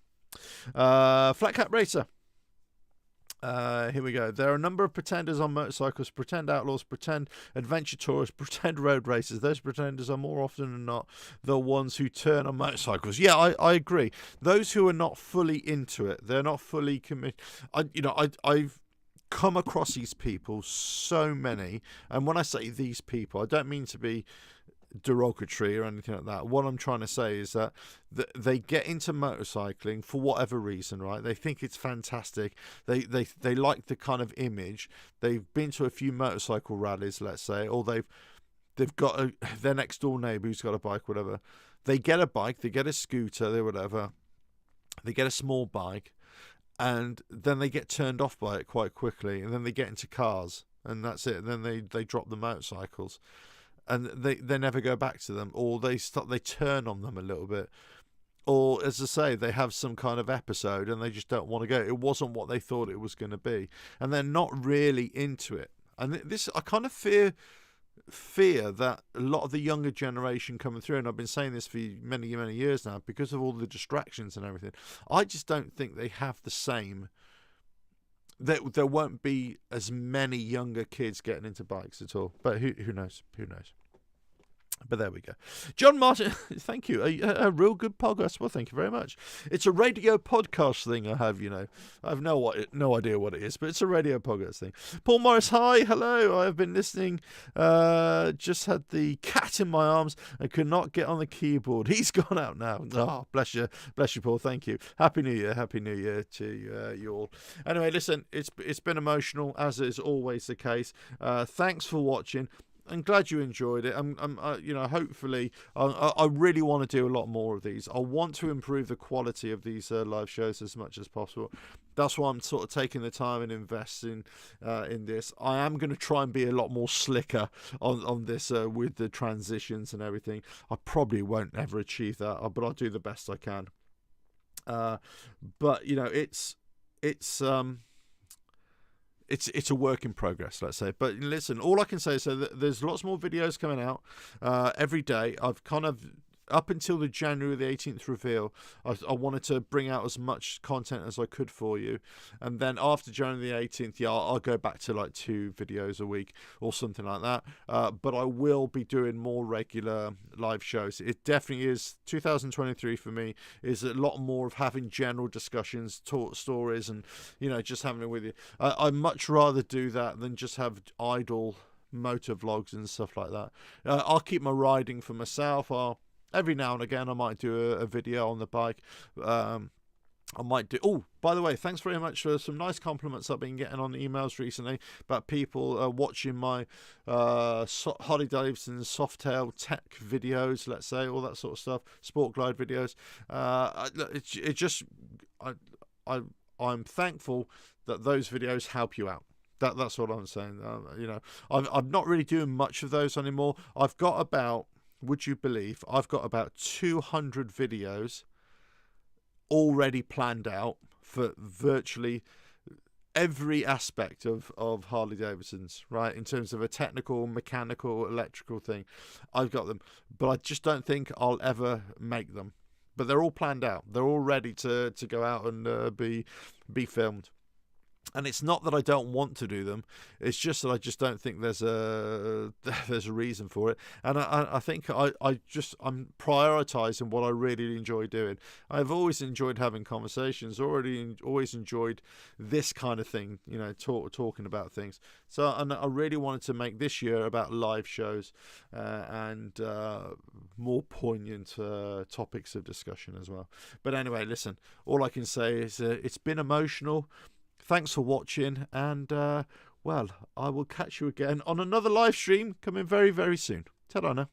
Flat Cap Racer. Here we go. There are a number of pretenders on motorcycles, pretend outlaws, pretend adventure tourists, pretend road racers. Those pretenders are more often than not the ones who turn on motorcycles. Yeah, I agree. Those who are not fully into it, they're not fully committed. I've come across these people, so many, and when I say these people, I don't mean to be derogatory or anything like that. What I'm trying to say is that they get into motorcycling for whatever reason, right? They think it's fantastic. They like the kind of image. They've been to a few motorcycle rallies, let's say, or they've got their next door neighbour who's got a bike, whatever. They get a bike, they get a scooter, they whatever. They get a small bike, and then they get turned off by it quite quickly, and then they get into cars, and that's it. And then they drop the motorcycles. And they never go back to them, or they turn on them a little bit, or as I say, they have some kind of episode and they just don't want to go. It wasn't what they thought it was going to be, and they're not really into it. And this, I kind of fear that a lot of the younger generation coming through, and I've been saying this for many years now, because of all the distractions and everything, I just don't think they have the same. There won't be as many younger kids getting into bikes at all. But who knows? Who knows? But there we go. John Martin, thank you. A real good podcast. Well, thank you very much. It's a radio podcast thing I have, I have no idea what it is, but it's a radio podcast thing. Paul Morris, hi. Hello. I have been listening. Just had the cat in my arms and could not get on the keyboard. He's gone out now. Oh, bless you. Bless you, Paul. Thank you. Happy New Year. Happy New Year to you all. Anyway, listen, it's been emotional, as is always the case. Thanks for watching. I'm glad you enjoyed it. Hopefully, I really want to do a lot more of these. I want to improve the quality of these live shows as much as possible. That's why I'm sort of taking the time and investing in this. I am going to try and be a lot more slicker on this with the transitions and everything. I probably won't ever achieve that, but I'll do the best I can. But it's a work in progress, let's say. But listen, all I can say is that there's lots more videos coming out every day. I've kind of, up until the January the 18th reveal, I wanted to bring out as much content as I could for you. And then after January the 18th, I'll go back to like 2 videos a week or something like that. But I will be doing more regular live shows. It definitely is, 2023 for me is a lot more of having general discussions, stories, and, just having it with you. I'd much rather do that than just have idle motor vlogs and stuff like that. I'll keep my riding for myself. Every now and again, I might do a video on the bike. I might do... Oh, by the way, thanks very much for some nice compliments I've been getting on emails recently about people watching my Harley Davidson Softail tech videos, let's say, all that sort of stuff, Sport Glide videos. I'm thankful that those videos help you out. That's what I'm saying. I'm not really doing much of those anymore. I've got about... Would you believe I've got about 200 videos already planned out for virtually every aspect of Harley Davidson's, right? In terms of a technical, mechanical, electrical thing, I've got them. But I just don't think I'll ever make them. But they're all planned out. They're all ready to go out and be filmed. And it's not that I don't want to do them. It's just that I just don't think there's a reason for it. And I think I'm prioritising what I really enjoy doing. I've always enjoyed having conversations. Always enjoyed this kind of thing. You know, talking about things. So I really wanted to make this year about live shows and more poignant topics of discussion as well. But anyway, listen. All I can say is it's been emotional. Thanks for watching, and well, I will catch you again on another live stream coming very, very soon. Ta-da now.